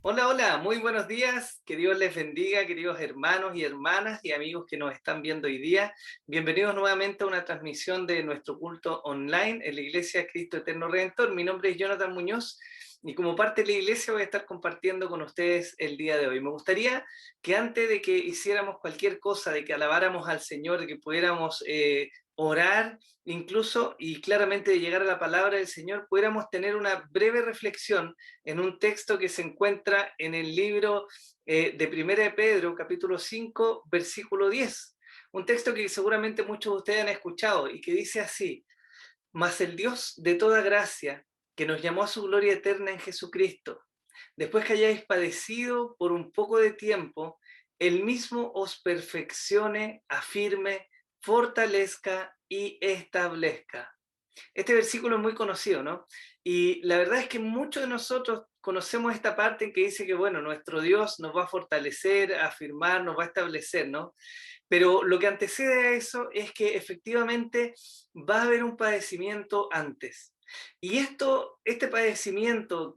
Hola, hola, muy buenos días. Que Dios les bendiga, queridos hermanos y hermanas y amigos que nos están viendo hoy día. Bienvenidos nuevamente a una transmisión de nuestro culto online en la Iglesia Cristo Eterno Redentor. Mi nombre es Jonathan Muñoz y como parte de la Iglesia voy a estar compartiendo con ustedes el día de hoy. Me gustaría que antes de que hiciéramos cualquier cosa, de que alabáramos al Señor, de que pudiéramos orar incluso y claramente de llegar a la palabra del Señor, pudiéramos tener una breve reflexión en un texto que se encuentra en el libro de Primera de Pedro, capítulo 5, versículo 10. Un texto que seguramente muchos de ustedes han escuchado y que dice así: mas el Dios de toda gracia, que nos llamó a su gloria eterna en Jesucristo, después que hayáis padecido por un poco de tiempo, Él mismo os perfeccione, afirme, fortalezca y establezca. Este versículo es muy conocido, ¿no? Y la verdad es que muchos de nosotros conocemos esta parte en que dice que, bueno, nuestro Dios nos va a fortalecer, a afirmar, nos va a establecer, ¿no? Pero lo que antecede a eso es que efectivamente va a haber un padecimiento antes. Y este padecimiento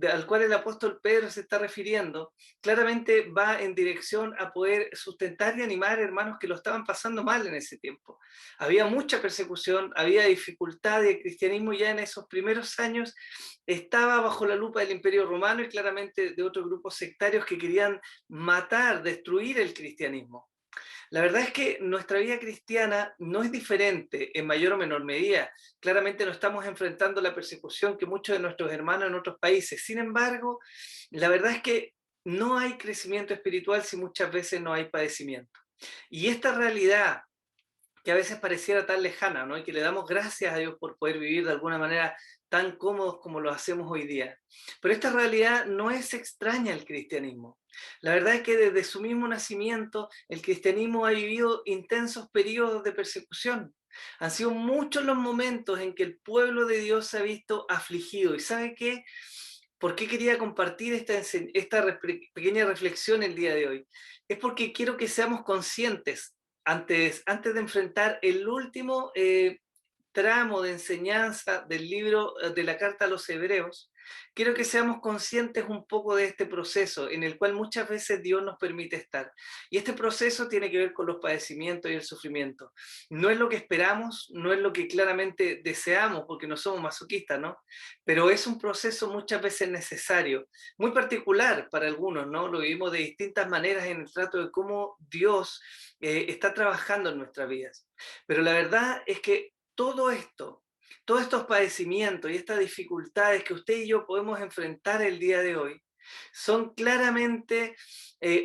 al cual el apóstol Pedro se está refiriendo, claramente va en dirección a poder sustentar y animar hermanos que lo estaban pasando mal en ese tiempo. Había mucha persecución, había dificultad y el cristianismo ya en esos primeros años estaba bajo la lupa del Imperio Romano y claramente de otros grupos sectarios que querían matar, destruir el cristianismo. La verdad es que nuestra vida cristiana no es diferente en mayor o menor medida. Claramente no estamos enfrentando la persecución que muchos de nuestros hermanos en otros países. Sin embargo, la verdad es que no hay crecimiento espiritual si muchas veces no hay padecimiento. Y esta realidad que a veces pareciera tan lejana, ¿no? Y que le damos gracias a Dios por poder vivir de alguna manera tan cómodos como lo hacemos hoy día. Pero esta realidad no es extraña al cristianismo. La verdad es que desde su mismo nacimiento el cristianismo ha vivido intensos periodos de persecución. Han sido muchos los momentos en que el pueblo de Dios se ha visto afligido. ¿Y sabe qué? ¿Por qué quería compartir pequeña reflexión el día de hoy? Es porque quiero que seamos conscientes antes de enfrentar el último tramo de enseñanza del libro de la carta a los Hebreos, quiero que seamos conscientes un poco de este proceso en el cual muchas veces Dios nos permite estar. Y este proceso tiene que ver con los padecimientos y el sufrimiento. No es lo que esperamos, no es lo que claramente deseamos, porque no somos masoquistas, ¿no? Pero es un proceso muchas veces necesario, muy particular para algunos, ¿no? Lo vivimos de distintas maneras en el trato de cómo Dios está trabajando en nuestras vidas. Pero la verdad es que todo esto, todos estos padecimientos y estas dificultades que usted y yo podemos enfrentar el día de hoy, son claramente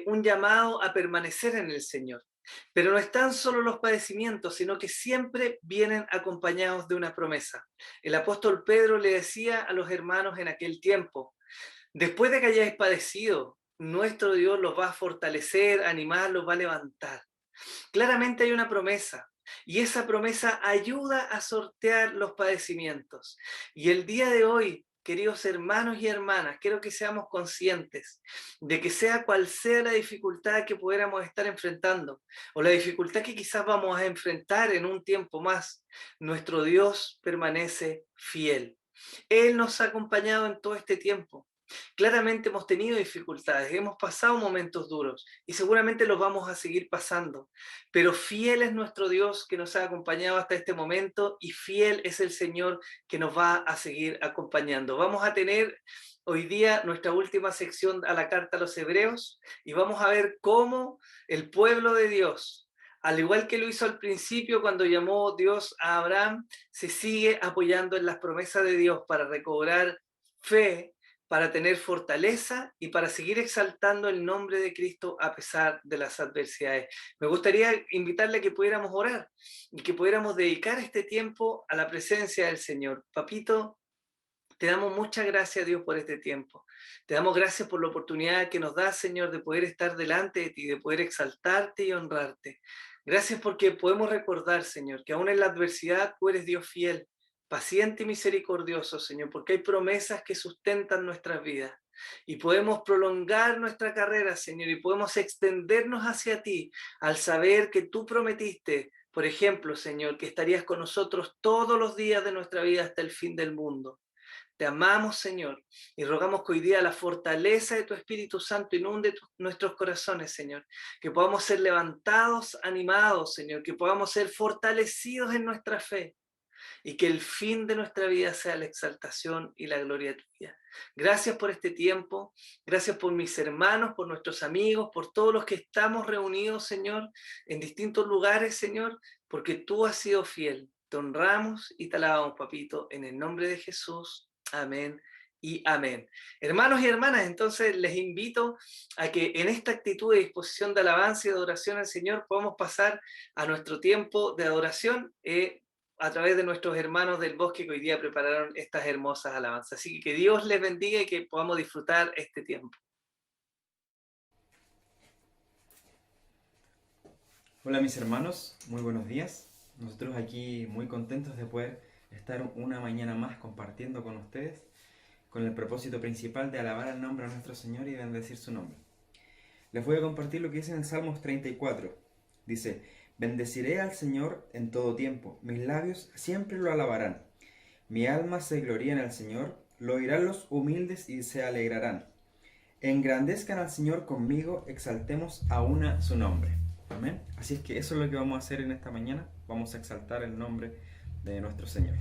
un llamado a permanecer en el Señor. Pero no están solo los padecimientos, sino que siempre vienen acompañados de una promesa. El apóstol Pedro le decía a los hermanos en aquel tiempo: después de que hayáis padecido, nuestro Dios los va a fortalecer, animar, los va a levantar. Claramente hay una promesa y esa promesa ayuda a sortear los padecimientos. Y el día de hoy, queridos hermanos y hermanas, quiero que seamos conscientes de que sea cual sea la dificultad que pudiéramos estar enfrentando o la dificultad que quizás vamos a enfrentar en un tiempo más, nuestro Dios permanece fiel. Él nos ha acompañado en todo este tiempo. Claramente hemos tenido dificultades, hemos pasado momentos duros y seguramente los vamos a seguir pasando, pero fiel es nuestro Dios que nos ha acompañado hasta este momento y fiel es el Señor que nos va a seguir acompañando. Vamos a tener hoy día nuestra última sección a la carta a los Hebreos y vamos a ver cómo el pueblo de Dios, al igual que lo hizo al principio cuando llamó Dios a Abraham, se sigue apoyando en las promesas de Dios para recobrar fe, para tener fortaleza y para seguir exaltando el nombre de Cristo a pesar de las adversidades. Me gustaría invitarle a que pudiéramos orar y que pudiéramos dedicar este tiempo a la presencia del Señor. Papito, te damos muchas gracias, Dios, por este tiempo. Te damos gracias por la oportunidad que nos das, Señor, de poder estar delante de ti, de poder exaltarte y honrarte. Gracias porque podemos recordar, Señor, que aún en la adversidad tú eres Dios fiel, paciente y misericordioso, Señor, porque hay promesas que sustentan nuestras vidas. Y podemos prolongar nuestra carrera, Señor, y podemos extendernos hacia ti al saber que tú prometiste, por ejemplo, Señor, que estarías con nosotros todos los días de nuestra vida hasta el fin del mundo. Te amamos, Señor, y rogamos que hoy día la fortaleza de tu Espíritu Santo inunde nuestros corazones, Señor, que podamos ser levantados, animados, Señor, que podamos ser fortalecidos en nuestra fe, y que el fin de nuestra vida sea la exaltación y la gloria tuya. Gracias por este tiempo, gracias por mis hermanos, por nuestros amigos, por todos los que estamos reunidos, Señor, en distintos lugares, Señor, porque tú has sido fiel. Te honramos y te alabamos, papito, en el nombre de Jesús. Amén y amén. Hermanos y hermanas, entonces les invito a que en esta actitud de disposición de alabanza y de adoración al Señor podamos pasar a nuestro tiempo de adoración a través de nuestros hermanos del bosque que hoy día prepararon estas hermosas alabanzas. Así que Dios les bendiga y que podamos disfrutar este tiempo. Hola mis hermanos, muy buenos días. Nosotros aquí muy contentos de poder estar una mañana más compartiendo con ustedes con el propósito principal de alabar el nombre de nuestro Señor y bendecir su nombre. Les voy a compartir lo que dice en Salmos 34. Dice: bendeciré al Señor en todo tiempo, mis labios siempre lo alabarán. Mi alma se gloría en el Señor, lo oirán los humildes y se alegrarán. Engrandezcan al Señor conmigo, exaltemos a una su nombre. Amén. Así es que eso es lo que vamos a hacer en esta mañana. Vamos a exaltar el nombre de nuestro Señor.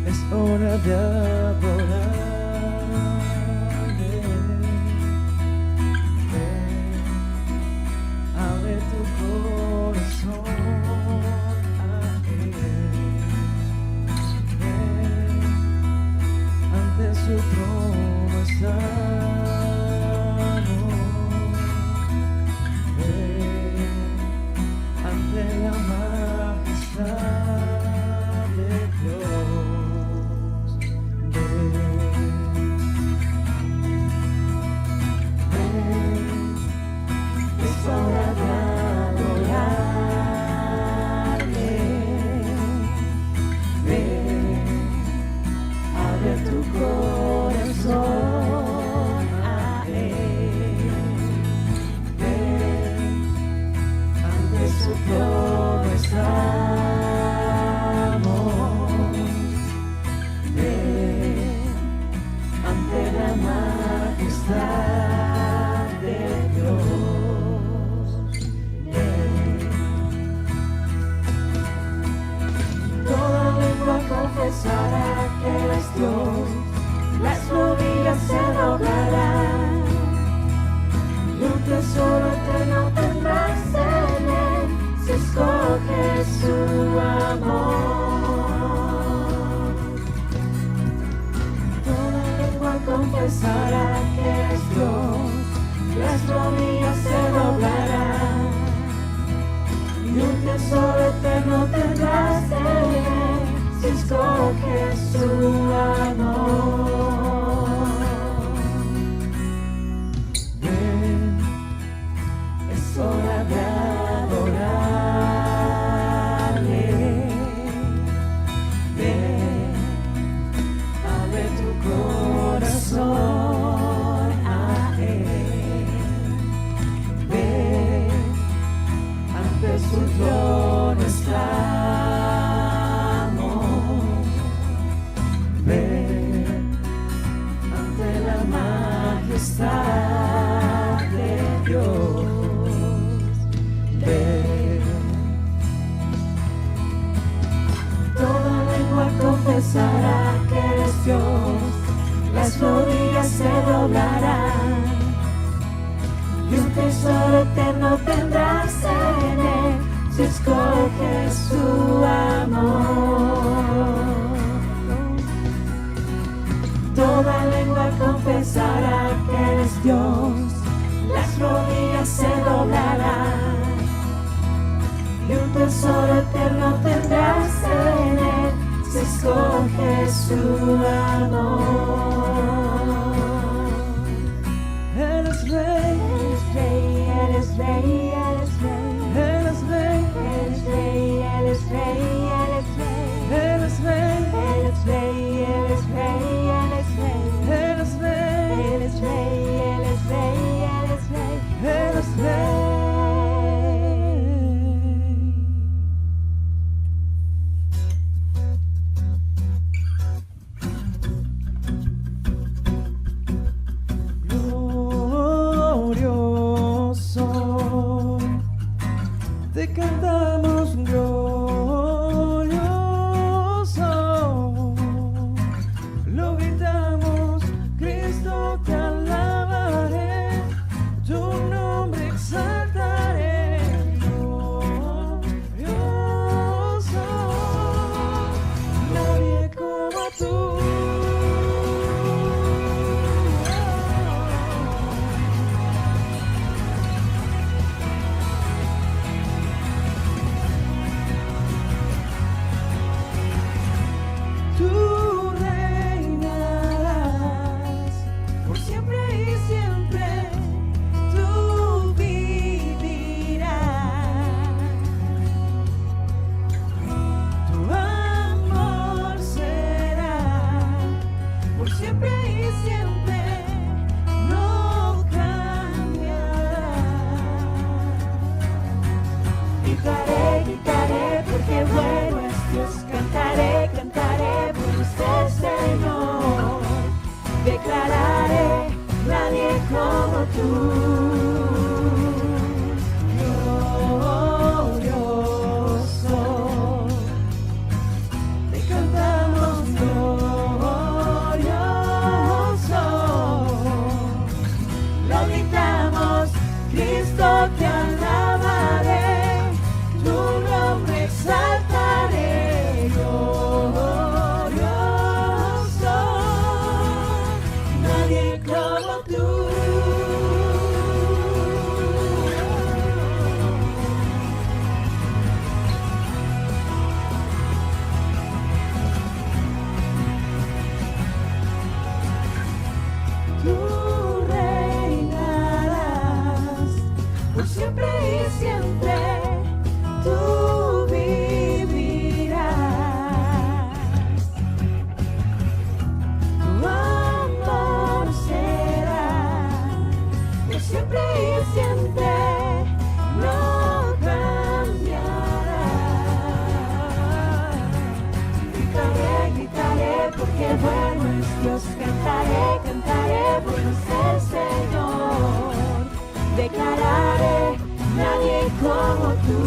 Es hora de adorarle. Abre tu corazón a Él. Ante su trono estamos. Ante la majestad de Dios. Es hora de adorarle. Abre tu corazón a Él. Ante su trono estamos. Ante la majestad de Dios. Toda lengua confesará que Él es Dios, las rodillas se doblarán, y un tesoro eterno tendrás en Él, si escoges su amor. Toda lengua confesará que es Dios, las rodillas se doblarán, y un tesoro eterno tendrás en Él, si escoges su amor. Ven, es hora de adorarle. Ven, abre tu corazón a Él. Ven, ante su trono estamos. Ven, ante la majestad de Dios. Ven. Toda lengua confesará que eres Dios, las rodillas se doblarán, y un tesoro eterno tendrás en Él, si escoges su amor. Toda lengua confesará que eres Dios, las rodillas se doblarán, y un tesoro eterno tendrás en Él, si escoges su amor. Eres rey, eres rey, eres rey, eres rey, eres rey. tú. Glorioso, te cantamos glorioso, lo gritamos, Cristo te alabaré, tu nombre exaltaré, glorioso, nadie como tú. Tú reinarás por siempre y siempre, tú vivirás. Tu amor será por siempre y siempre, no cambiará. Gritaré, gritaré, porque bueno es Dios. Cantaré, cantaré, bueno es el Señor. Declararé, nadie como tú.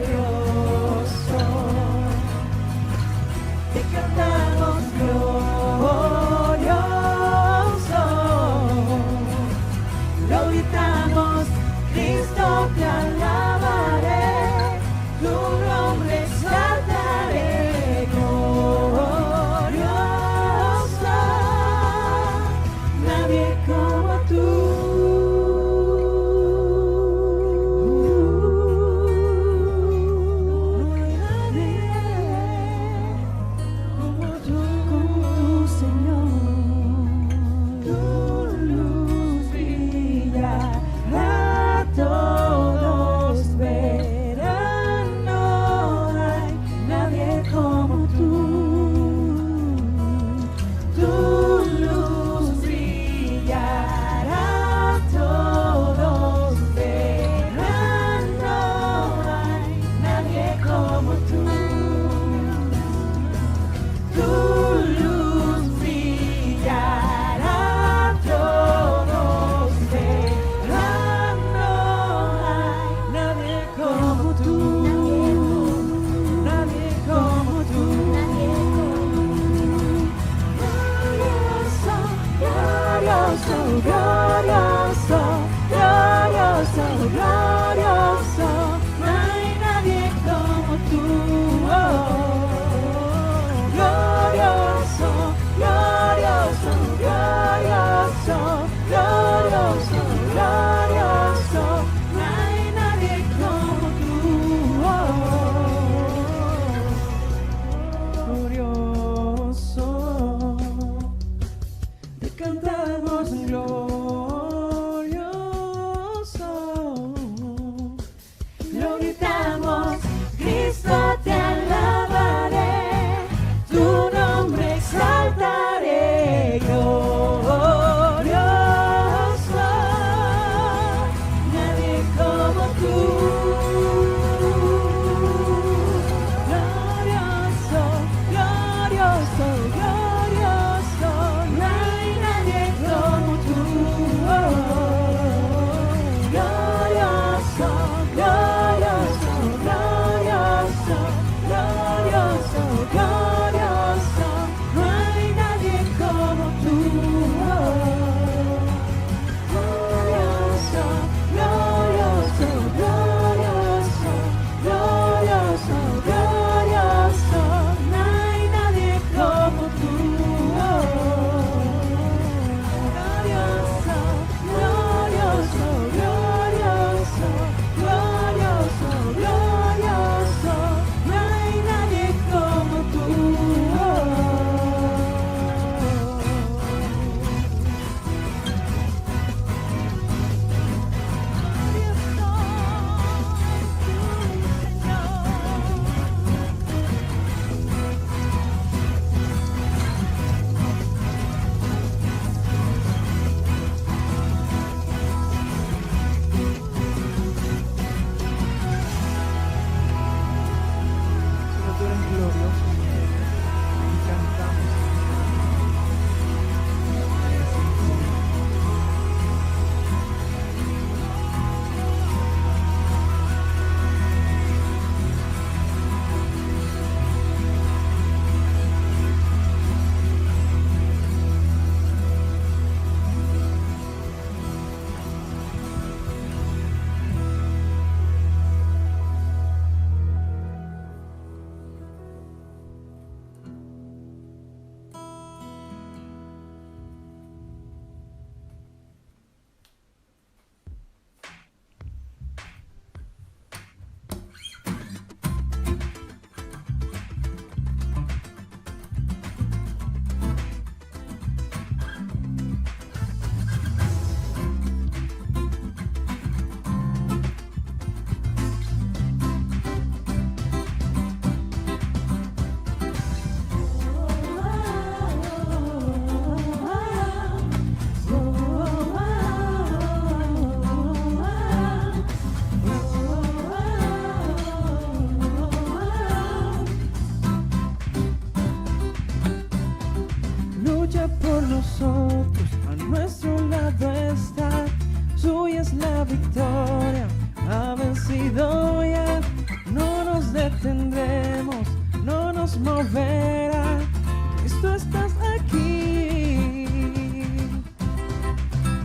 Glorioso, te cantamos glorioso, lo gritamos, Cristo te alabaré, tu nombre exaltaré, glorioso, nadie como tú. No hay nadie como tú, Señor. Tu luz brilla, a todos verán, no hay nadie como tú. Tu luz brillará, todos verán, no hay nadie como tú. Tu luz brillará, todos verán, no hay nadie como tú. Nadie como tú. Glorioso, glorioso, glorioso, glorioso, no hay nadie como tú. Glorioso, glorioso, glorioso, glorioso, glorioso, no hay nadie como tú. Glorioso, te cantamos glorioso, lo gritamos, Cristo te alabaré, tu nombre exaltaré, glorioso, nadie como tú. Glorioso, glorioso, glorioso, no hay nadie como tú. Glorioso, glorioso, nos moverá. Cristo, estás aquí.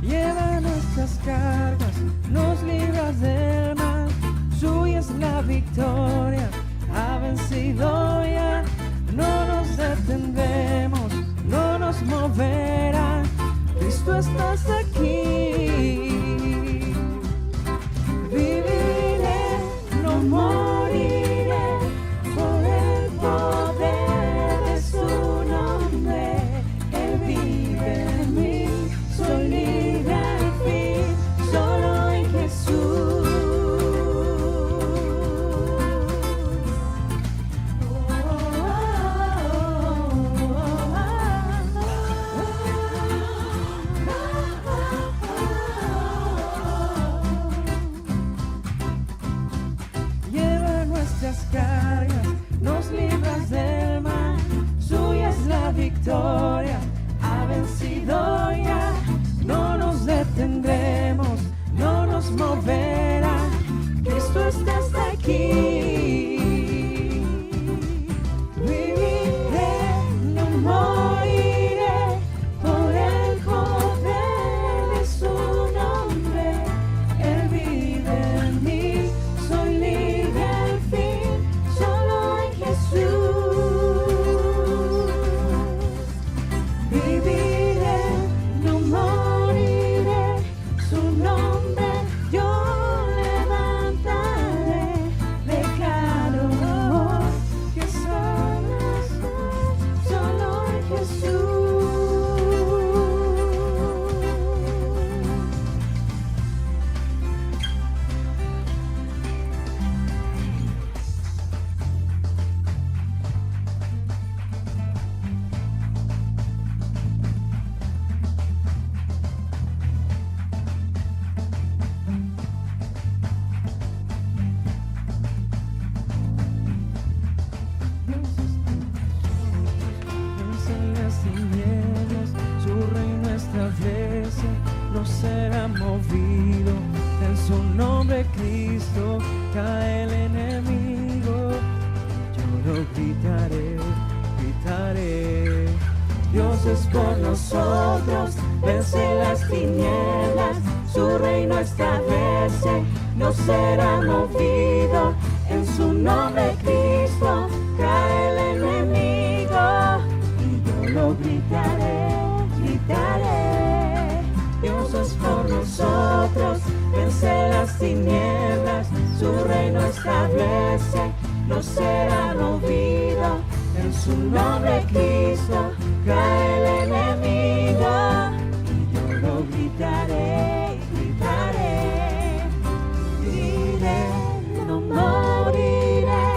Lleva nuestras cargas, nos libras del mal. Suya es la victoria, ha vencido ya. No nos detendremos, no nos moverá. Cristo, estás aquí. Viviré, no moriré, por el poder de su nombre. Él vive en mí, soy libre al fin, solo en Jesús. Lleva nuestras cargas, nos libras del mal. Suya es la victoria, ha vencido ya. No nos detendremos, no nos moverá. Cristo, estás aquí. Viviré, no moriré, por el poder de su nombre. Él vive en mí, soy libre al fin, solo en Jesús. Viviré, no moriré, su nombre yo levantaré. Declaro que solo en Jesús. En las tinieblas, su reino establece, no será movido. En su nombre Cristo cae el enemigo. Yo lo gritaré, gritaré. Dios es por nosotros, vence las tinieblas, su reino establece, no será movido. En su nombre Cristo cae el enemigo. Lo gritaré, gritaré. Dios es por nosotros, vence las tinieblas, su reino establece, no será movido. En su nombre Cristo cae el enemigo. Y yo lo gritaré, gritaré. Diré, no moriré,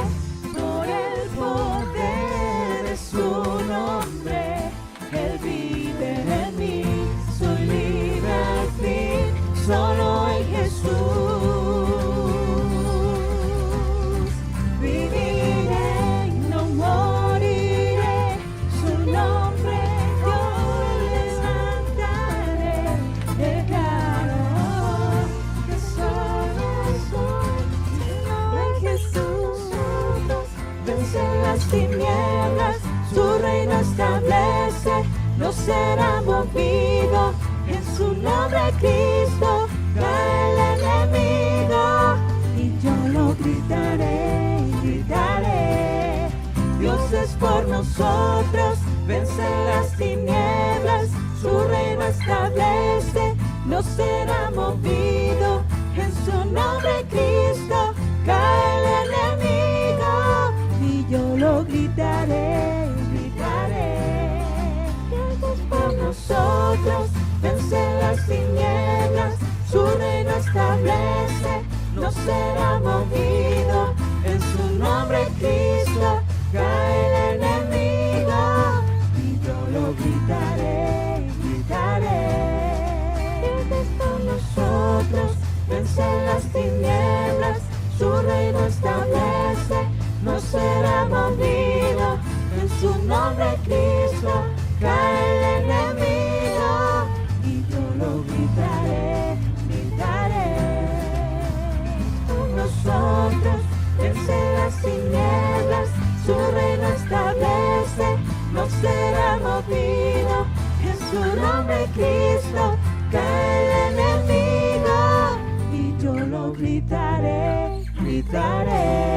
por el poder de su nombre. Él vive en mí, soy libre al fin, solo en Jesús. Viviré, no moriré, su nombre yo levantaré. Declaro que solo soy en Jesús. Vence las tinieblas, su reino establece, no será movido. En su nombre Cristo cae el enemigo. Y yo lo gritaré, gritaré. Dios es por nosotros, vence las tinieblas, su reino establece, no será movido. En su nombre Cristo cae el enemigo. Y yo lo gritaré, gritaré. Dios es por nosotros, vence las tinieblas, su reino establece, no será movido. En su nombre Cristo cae el enemigo. Y yo lo gritaré, gritaré. Dios es por nosotros, vence las tinieblas, su reino establece, no será movido. En su nombre Cristo cae el enemigo. Y yo lo gritaré, gritaré. Por nosotros vence las tinieblas, su reino establece, Cristo, cae el enemigo y yo lo gritaré, gritaré.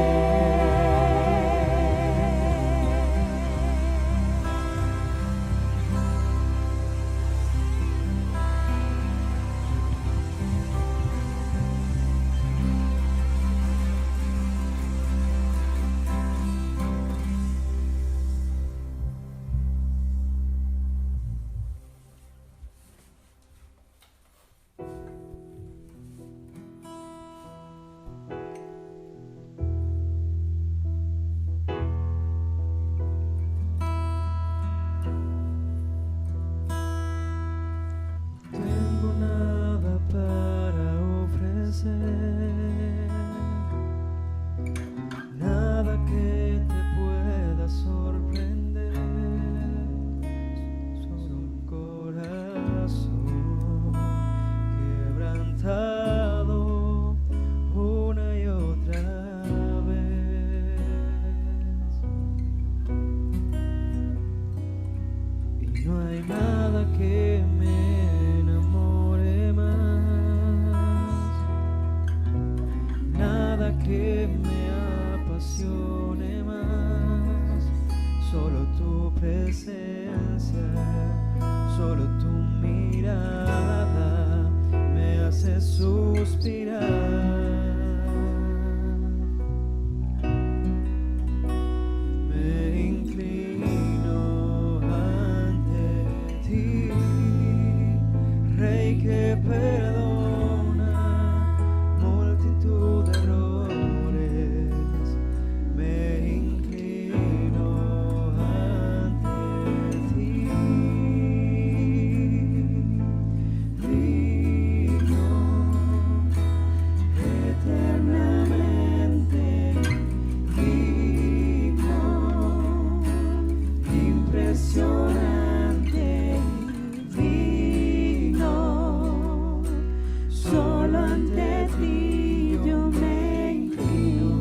Tengo nada para ofrecer, nada que te pueda sorprender, solo un corazón quebrantado una y otra vez. Y no hay nada que me enamore más, nada que me apasione más, solo tu presencia, solo tu mirada me hace suspirar. Me inclino ante ti, Rey que perdona multitud de errores. Me inclino ante ti, digno, eternamente digno, impresionante, digno, solo ante ti yo me inclino.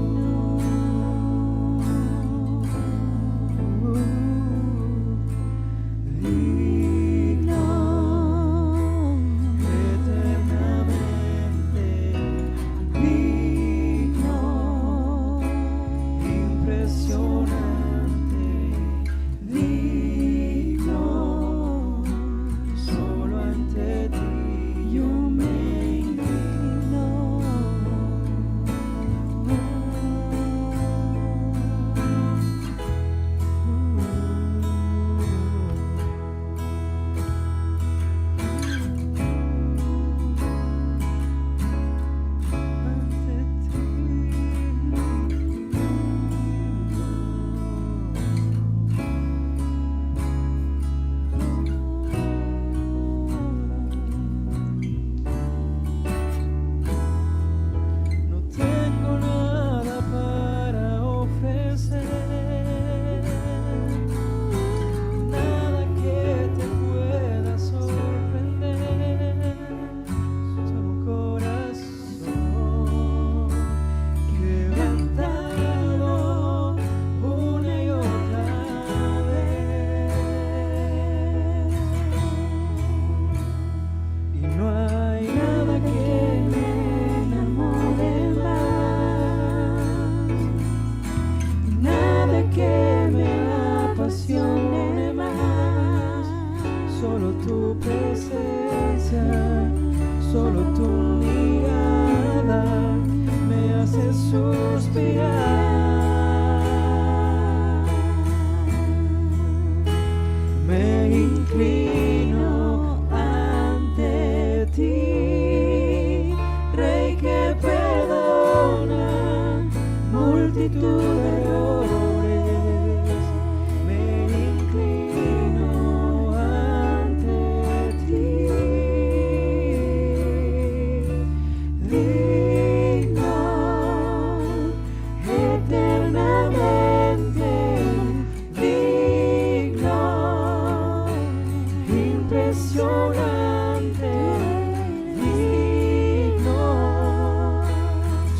Digno, eternamente digno, impresionante, digno, solo ante ti yo me inclino. No tengo nada para ofrecer, nada que te pueda sorprender, solo un corazón quebrantado una y otra vez. Y no hay nada que me enamore más, nada que me apasione más, solo tu presencia, solo tu mirada me hace suspirar. Me inclino ante ti, Rey que perdona multitud de errores. Me inclino ante ti, digno, eternamente digno, impresionante, digno,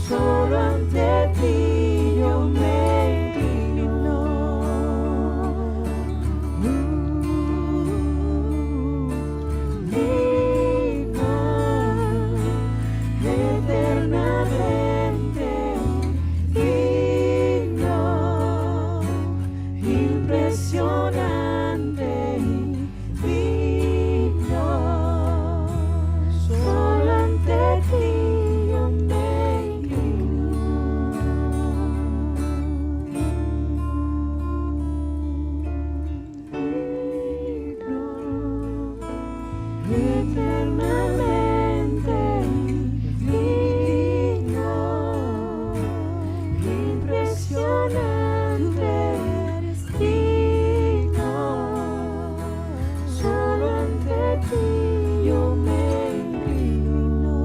solo ante ti yo me inclino. impresionante, digno. Solo ante ti yo me inclino.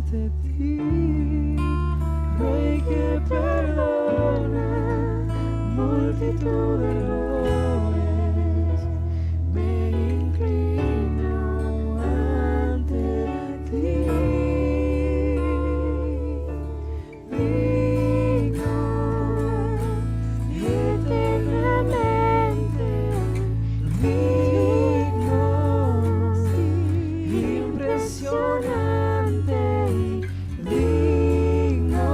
Ante ti, Rey que perdona multitud de errores, me inclino ante ti. Digno, eternamente digno, impresionante y digno.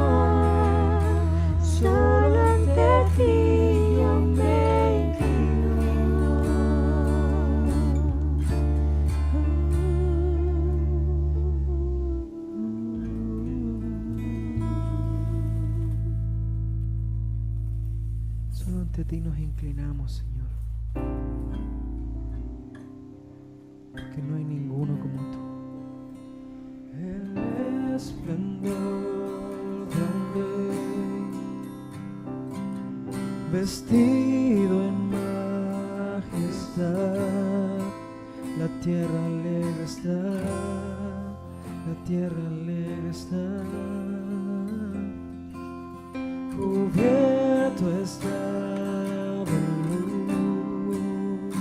Solo ante ti yo me inclino. Solo ante ti nos inclinamos, Señor, porque no hay ninguno como tú. El esplendor de un rey, vestido en majestad, la tierra alegre está, la tierra alegre está. Cubierto está de luz,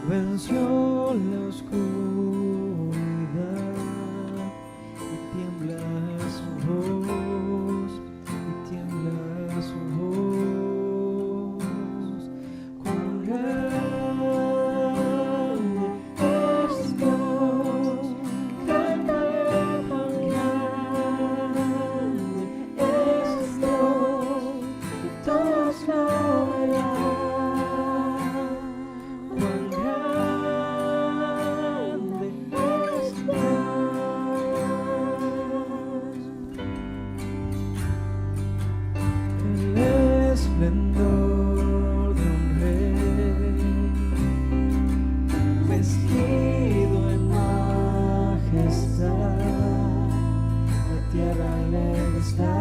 venció la oscuridad y tiembla su voz, y tiembla su voz. Cuán grande es Dios, cantaré cuán grande es Dios, y todos lo verán. Cuán grande es Dios. El esplendor de un rey, vestido en majestad, la tierra alegre está,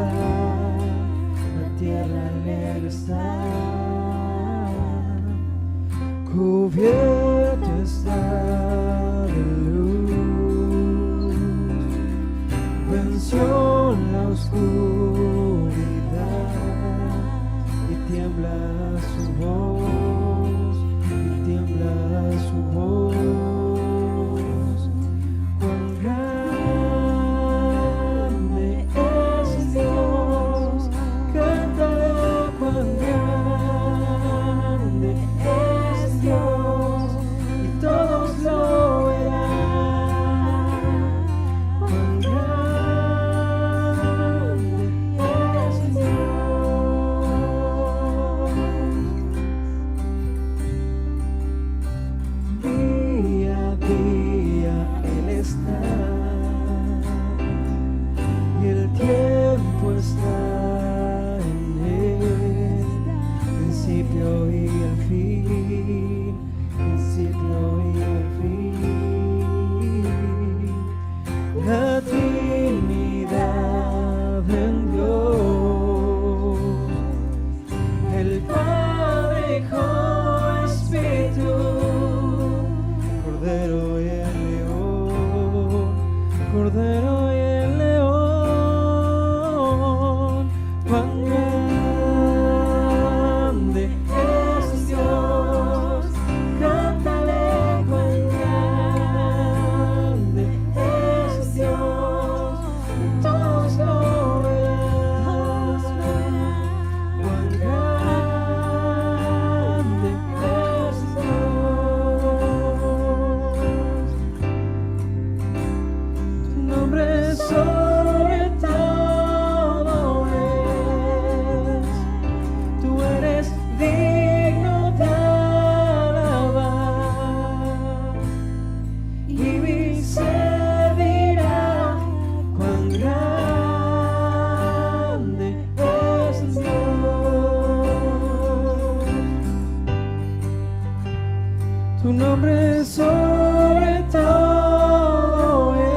la tierra alegre está. Cubierto está de luz, venció la oscuridad y tiembla su voz, y tiembla su voz. Cuán grande es Dios, cantaré cuán grande es Dios, nombre sobre todo es.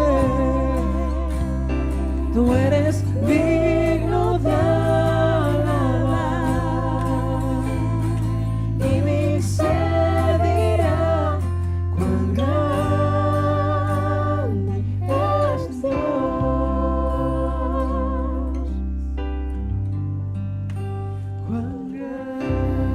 Tú eres digno de alabar, y mi ser dirá cuán grande es Dios, cuán grande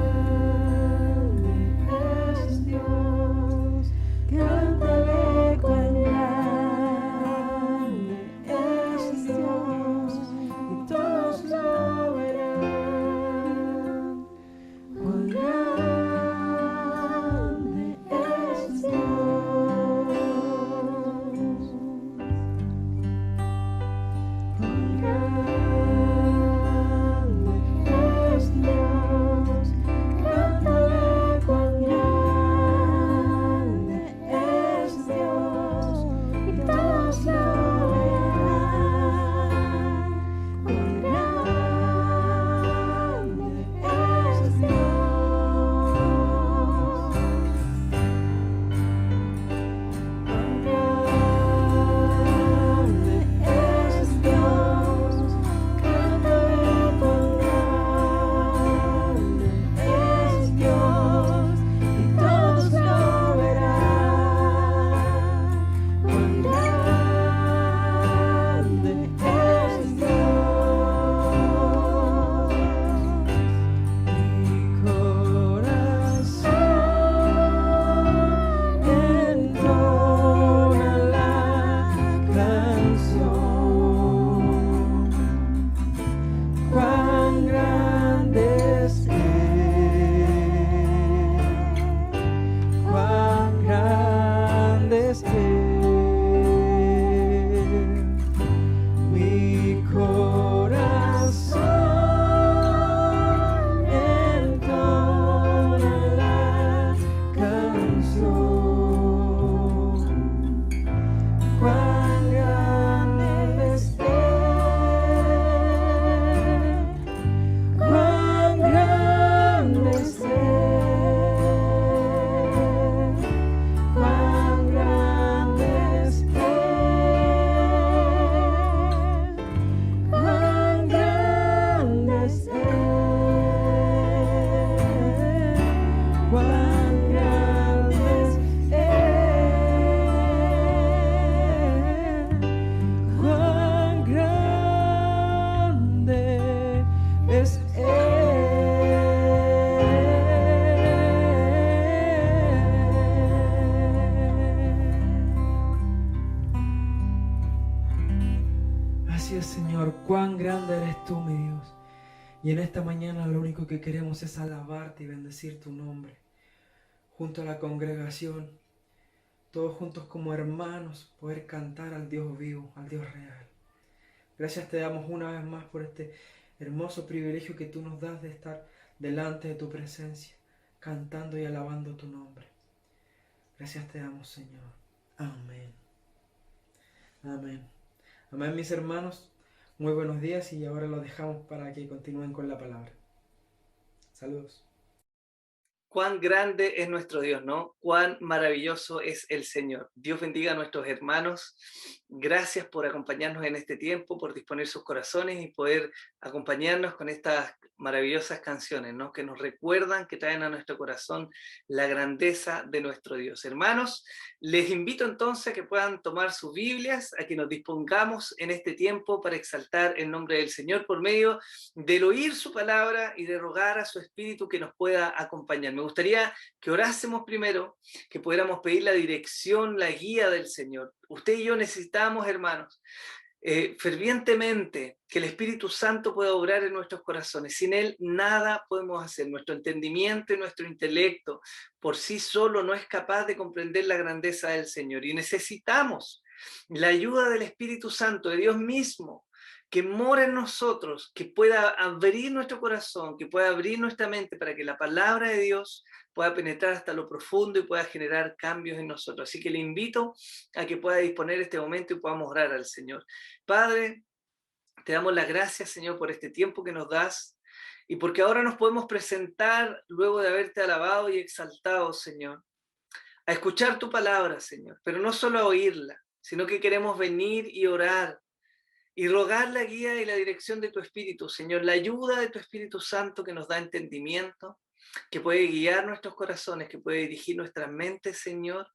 es Dios. Cántale cuán grande es Dios, y todos lo verán. Cuán grande es Dios, cuán grande es Dios. Cántale cuán grande es Dios, y todos lo verán. Cuán grande es Dios, cuán grande es Dios. Cántale cuán grande es Dios, y todos lo verán. Cuán grande es Dios. Mi corazón entona la canción. Cuán grande es Él, cuán grande es Él. Mi corazón entona la canción. Cuán grande es Él, cuán grande es Él, cuán grande es Él, cuán grande es Él, cuán grande es Él, cuán grande es Él. Así es, Señor, cuán grande eres tú, mi Dios. Y en esta mañana lo único que queremos es alabarte y bendecir tu nombre, junto a la congregación, todos juntos como hermanos, poder cantar al Dios vivo, al Dios real. Gracias te damos una vez más por este hermoso privilegio que tú nos das de estar delante de tu presencia, cantando y alabando tu nombre. Gracias te damos, Señor. Amén. Amén. Amén, mis hermanos. Muy buenos días, y ahora los dejamos para que continúen con la palabra. Saludos. Cuán grande es nuestro Dios, ¿no? Cuán maravilloso es el Señor. Dios bendiga a nuestros hermanos. Gracias por acompañarnos en este tiempo, por disponer sus corazones y poder acompañarnos con estas maravillosas canciones, ¿no? Que nos recuerdan, que traen a nuestro corazón la grandeza de nuestro Dios. Hermanos, les invito entonces a que puedan tomar sus Biblias, a que nos dispongamos en este tiempo para exaltar el nombre del Señor por medio del oír su palabra y de rogar a su Espíritu que nos pueda acompañar. Me gustaría que orásemos primero, que pudiéramos pedir la dirección, la guía del Señor. Usted y yo necesitamos, hermanos, fervientemente que el Espíritu Santo pueda obrar en nuestros corazones. Sin Él nada podemos hacer. Nuestro entendimiento y nuestro intelecto por sí solo no es capaz de comprender la grandeza del Señor. Y necesitamos la ayuda del Espíritu Santo, de Dios mismo, que mora en nosotros, que pueda abrir nuestro corazón, que pueda abrir nuestra mente para que la palabra de Dios pueda penetrar hasta lo profundo y pueda generar cambios en nosotros. Así que le invito a que pueda disponer este momento y podamos orar al Señor. Padre, te damos las gracias, Señor, por este tiempo que nos das y porque ahora nos podemos presentar luego de haberte alabado y exaltado, Señor, a escuchar tu palabra, Señor, pero no solo a oírla, sino que queremos venir y orar y rogar la guía y la dirección de tu Espíritu, Señor, la ayuda de tu Espíritu Santo que nos da entendimiento, que puede guiar nuestros corazones, que puede dirigir nuestras mentes, Señor,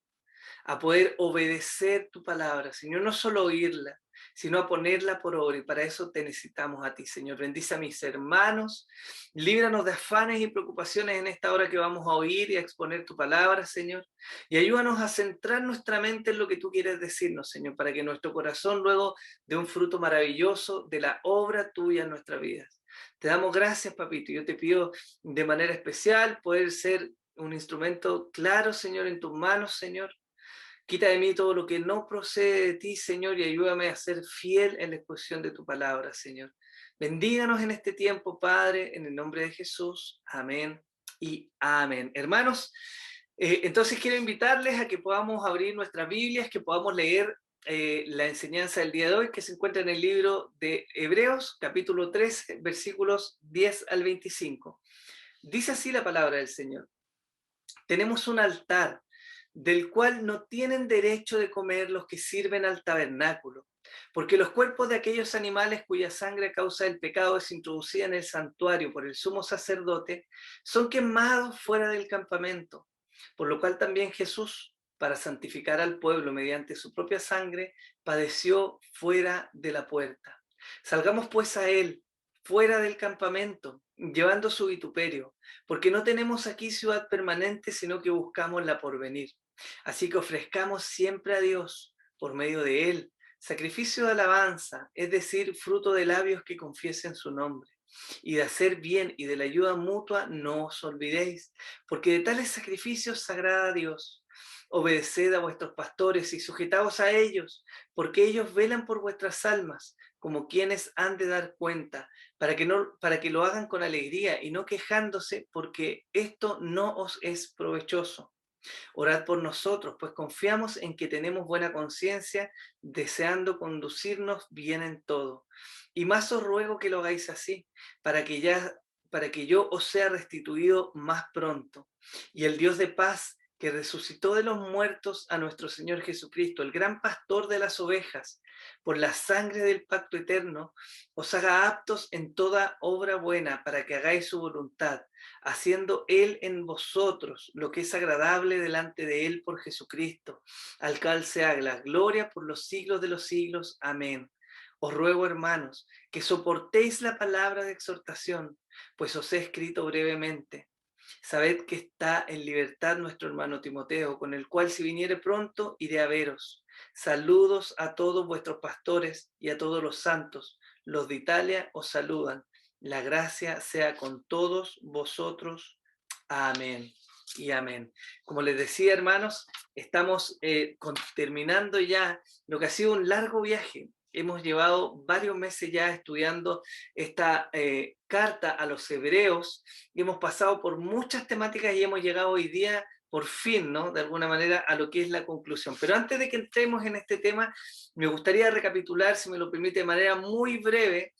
a poder obedecer tu palabra, Señor, no solo oírla, sino a ponerla por obra, y para eso te necesitamos a ti, Señor. Bendice a mis hermanos, líbranos de afanes y preocupaciones en esta hora que vamos a oír y a exponer tu palabra, Señor, y ayúdanos a centrar nuestra mente en lo que tú quieres decirnos, Señor, para que nuestro corazón luego dé un fruto maravilloso de la obra tuya en nuestras vidas. Te damos gracias, papito, yo te pido de manera especial poder ser un instrumento claro, Señor, en tus manos, Señor. Quita de mí todo lo que no procede de ti, Señor, y ayúdame a ser fiel en la exposición de tu palabra, Señor. Bendíganos en este tiempo, Padre, en el nombre de Jesús. Amén y amén. Hermanos, entonces quiero invitarles a que podamos abrir nuestras Biblias, que podamos leer la enseñanza del día de hoy, que se encuentra en el libro de Hebreos, capítulo 13, versículos 10 al 25. Dice así la palabra del Señor. Tenemos un altar del cual no tienen derecho de comer los que sirven al tabernáculo, porque los cuerpos de aquellos animales cuya sangre a causa del pecado es introducida en el santuario por el sumo sacerdote, son quemados fuera del campamento, por lo cual también Jesús, para santificar al pueblo mediante su propia sangre, padeció fuera de la puerta. Salgamos pues a él, fuera del campamento, llevando su vituperio, porque no tenemos aquí ciudad permanente, sino que buscamos la porvenir. Así que ofrezcamos siempre a Dios, por medio de Él, sacrificio de alabanza, es decir, fruto de labios que confiesen su nombre. Y de hacer bien y de la ayuda mutua no os olvidéis, porque de tales sacrificios se agrada a Dios. Obedeced a vuestros pastores y sujetaos a ellos, porque ellos velan por vuestras almas, como quienes han de dar cuenta, para que lo hagan con alegría y no quejándose, porque esto no os es provechoso. Orad por nosotros, pues confiamos en que tenemos buena conciencia, deseando conducirnos bien en todo. Y más os ruego que lo hagáis así, para que yo os sea restituido más pronto. Y el Dios de paz, que resucitó de los muertos a nuestro Señor Jesucristo, el gran pastor de las ovejas, por la sangre del pacto eterno, os haga aptos en toda obra buena para que hagáis su voluntad, haciendo Él en vosotros lo que es agradable delante de Él por Jesucristo, al cual sea la gloria por los siglos de los siglos. Amén. Os ruego, hermanos, que soportéis la palabra de exhortación, pues os he escrito brevemente. Sabed que está en libertad nuestro hermano Timoteo, con el cual si viniere pronto iré a veros. Saludos a todos vuestros pastores y a todos los santos. Los de Italia os saludan. La gracia sea con todos vosotros. Amén y amén. Como les decía, hermanos, estamos terminando ya lo que ha sido un largo viaje. Hemos llevado varios meses ya estudiando esta carta a los hebreos y hemos pasado por muchas temáticas y hemos llegado hoy día, por fin, ¿no?, de alguna manera, a lo que es la conclusión. Pero antes de que entremos en este tema, me gustaría recapitular, si me lo permite, de manera muy breve,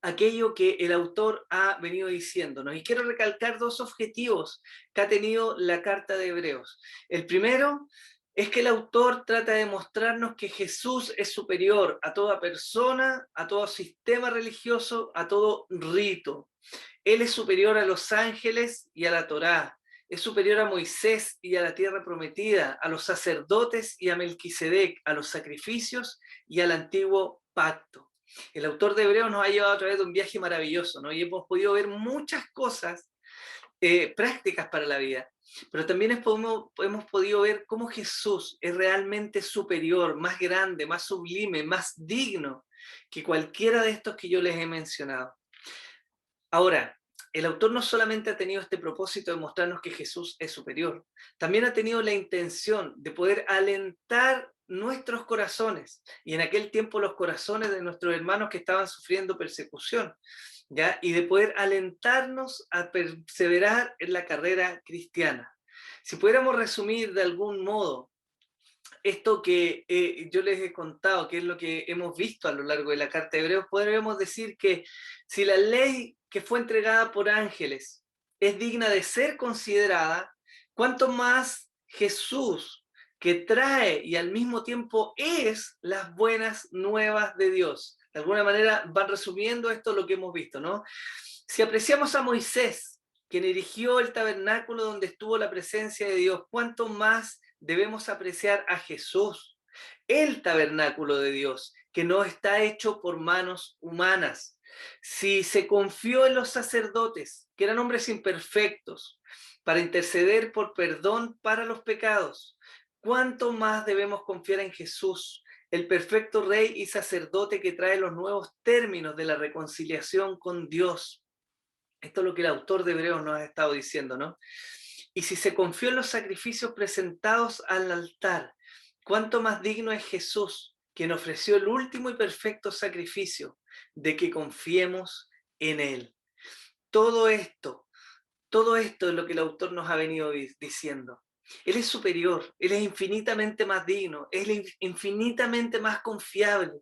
aquello que el autor ha venido diciéndonos. Y quiero recalcar dos objetivos que ha tenido la carta de Hebreos. El primero es que el autor trata de mostrarnos que Jesús es superior a toda persona, a todo sistema religioso, a todo rito. Él es superior a los ángeles y a la Torá. Es superior a Moisés y a la tierra prometida, a los sacerdotes y a Melquisedec, a los sacrificios y al antiguo pacto. El autor de Hebreos nos ha llevado a través de un viaje maravilloso, ¿no? Y hemos podido ver muchas cosas prácticas para la vida, pero también hemos podido ver cómo Jesús es realmente superior, más grande, más sublime, más digno que cualquiera de estos que yo les he mencionado. Ahora, el autor no solamente ha tenido este propósito de mostrarnos que Jesús es superior, también ha tenido la intención de poder alentar nuestros corazones, y en aquel tiempo los corazones de nuestros hermanos que estaban sufriendo persecución, ¿ya? Y de poder alentarnos a perseverar en la carrera cristiana. Si pudiéramos resumir de algún modo esto que yo les he contado, que es lo que hemos visto a lo largo de la carta de Hebreos, podríamos decir que si la ley que fue entregada por ángeles es digna de ser considerada, ¿cuánto más Jesús, que trae y al mismo tiempo es las buenas nuevas de Dios. De alguna manera van resumiendo esto lo que hemos visto, ¿no? Si apreciamos a Moisés, quien erigió el tabernáculo donde estuvo la presencia de Dios, ¿cuánto más debemos apreciar a Jesús, el tabernáculo de Dios, que no está hecho por manos humanas? Si se confió en los sacerdotes, que eran hombres imperfectos, para interceder por perdón para los pecados, ¿cuánto más debemos confiar en Jesús, el perfecto Rey y sacerdote que trae los nuevos términos de la reconciliación con Dios? Esto es lo que el autor de Hebreos nos ha estado diciendo, ¿no? Y si se confió en los sacrificios presentados al altar, ¿cuánto más digno es Jesús, quien ofreció el último y perfecto sacrificio, de que confiemos en Él? Todo esto es lo que el autor nos ha venido diciendo. Él es superior, Él es infinitamente más digno, Él es infinitamente más confiable,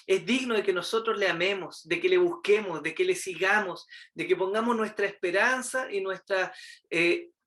es digno de que nosotros le amemos, de que le busquemos, de que le sigamos, de que pongamos nuestra esperanza y nuestra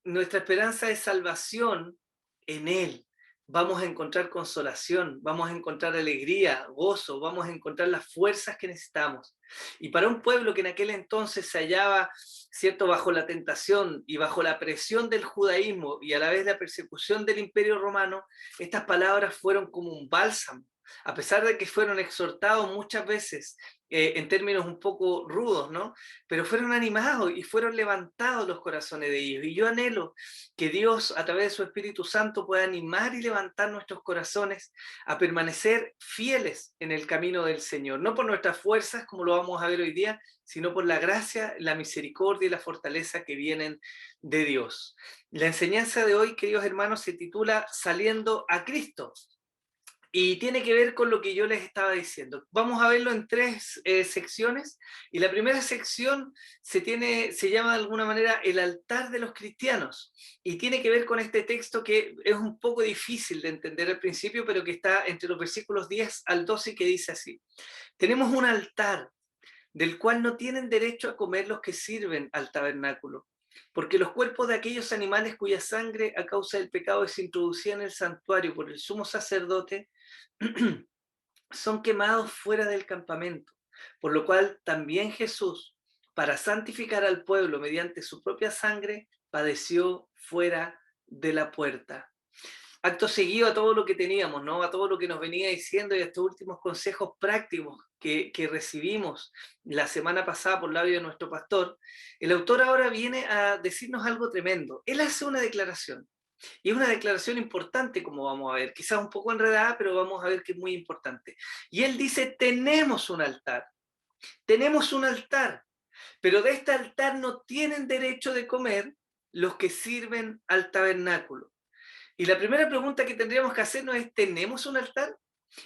esperanza de salvación en Él. Vamos a encontrar consolación, vamos a encontrar alegría, gozo, vamos a encontrar las fuerzas que necesitamos. Y para un pueblo que en aquel entonces se hallaba, ¿cierto?, bajo la tentación y bajo la presión del judaísmo y a la vez la persecución del Imperio Romano, estas palabras fueron como un bálsamo. A pesar de que fueron exhortados muchas veces en términos un poco rudos, ¿no? Pero fueron animados y fueron levantados los corazones de ellos. Y yo anhelo que Dios, a través de su Espíritu Santo, pueda animar y levantar nuestros corazones a permanecer fieles en el camino del Señor. No por nuestras fuerzas, como lo vamos a ver hoy día, sino por la gracia, la misericordia y la fortaleza que vienen de Dios. La enseñanza de hoy, queridos hermanos, se titula Saliendo a Cristo. Y tiene que ver con lo que yo les estaba diciendo. Vamos a verlo en tres secciones. Y la primera sección se llama de alguna manera el altar de los cristianos. Y tiene que ver con este texto que es un poco difícil de entender al principio, pero que está entre los versículos 10 al 12, que dice así: tenemos un altar del cual no tienen derecho a comer los que sirven al tabernáculo, porque los cuerpos de aquellos animales cuya sangre a causa del pecado es introducida en el santuario por el sumo sacerdote son quemados fuera del campamento, por lo cual también Jesús, para santificar al pueblo mediante su propia sangre, padeció fuera de la puerta. Acto seguido a todo lo que teníamos, ¿no? A todo lo que nos venía diciendo y a estos últimos consejos prácticos que recibimos la semana pasada por labio de nuestro pastor, el autor ahora viene a decirnos algo tremendo. Él hace una declaración. Y es una declaración importante, como vamos a ver, quizás un poco enredada, pero vamos a ver que es muy importante. Y él dice, tenemos un altar, pero de este altar no tienen derecho de comer los que sirven al tabernáculo. Y la primera pregunta que tendríamos que hacernos es, ¿tenemos un altar?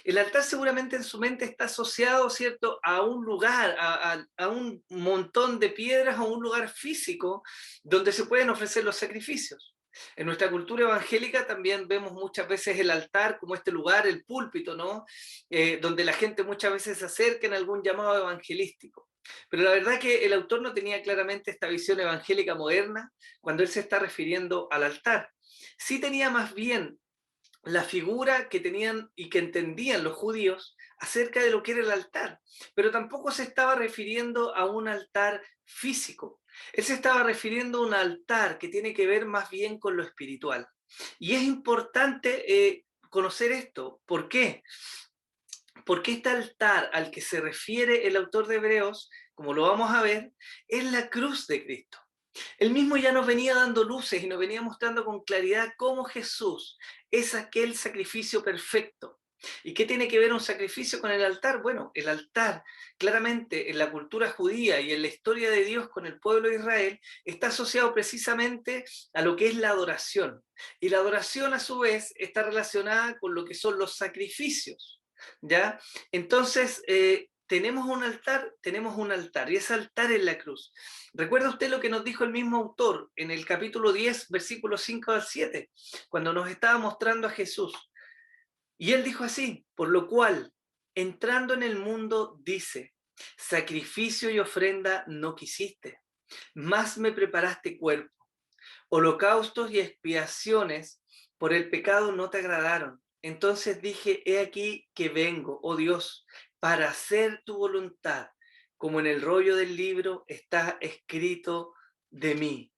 El altar seguramente en su mente está asociado, ¿cierto?, a un lugar, a un montón de piedras, a un lugar físico donde se pueden ofrecer los sacrificios. En nuestra cultura evangélica también vemos muchas veces el altar como este lugar, el púlpito, ¿no? Donde la gente muchas veces se acerca en algún llamado evangelístico. Pero la verdad que el autor no tenía claramente esta visión evangélica moderna cuando él se está refiriendo al altar. Sí tenía más bien la figura que tenían y que entendían los judíos acerca de lo que era el altar, pero tampoco se estaba refiriendo a un altar físico. Él se estaba refiriendo a un altar que tiene que ver más bien con lo espiritual. Y es importante conocer esto. ¿Por qué? Porque este altar al que se refiere el autor de Hebreos, como lo vamos a ver, es la cruz de Cristo. Él mismo ya nos venía dando luces y nos venía mostrando con claridad cómo Jesús es aquel sacrificio perfecto. ¿Y qué tiene que ver un sacrificio con el altar? Bueno, el altar, claramente en la cultura judía y en la historia de Dios con el pueblo de Israel, está asociado precisamente a lo que es la adoración. Y la adoración, a su vez, está relacionada con lo que son los sacrificios, ¿ya? Entonces, tenemos un altar, y ese altar es la cruz. ¿Recuerda usted lo que nos dijo el mismo autor en el capítulo 10, versículos 5 al 7, cuando nos estaba mostrando a Jesús? Y él dijo así, por lo cual, entrando en el mundo, dice, sacrificio y ofrenda no quisiste, mas me preparaste cuerpo, holocaustos y expiaciones por el pecado no te agradaron. Entonces dije, he aquí que vengo, oh Dios, para hacer tu voluntad, como en el rollo del libro está escrito de mí.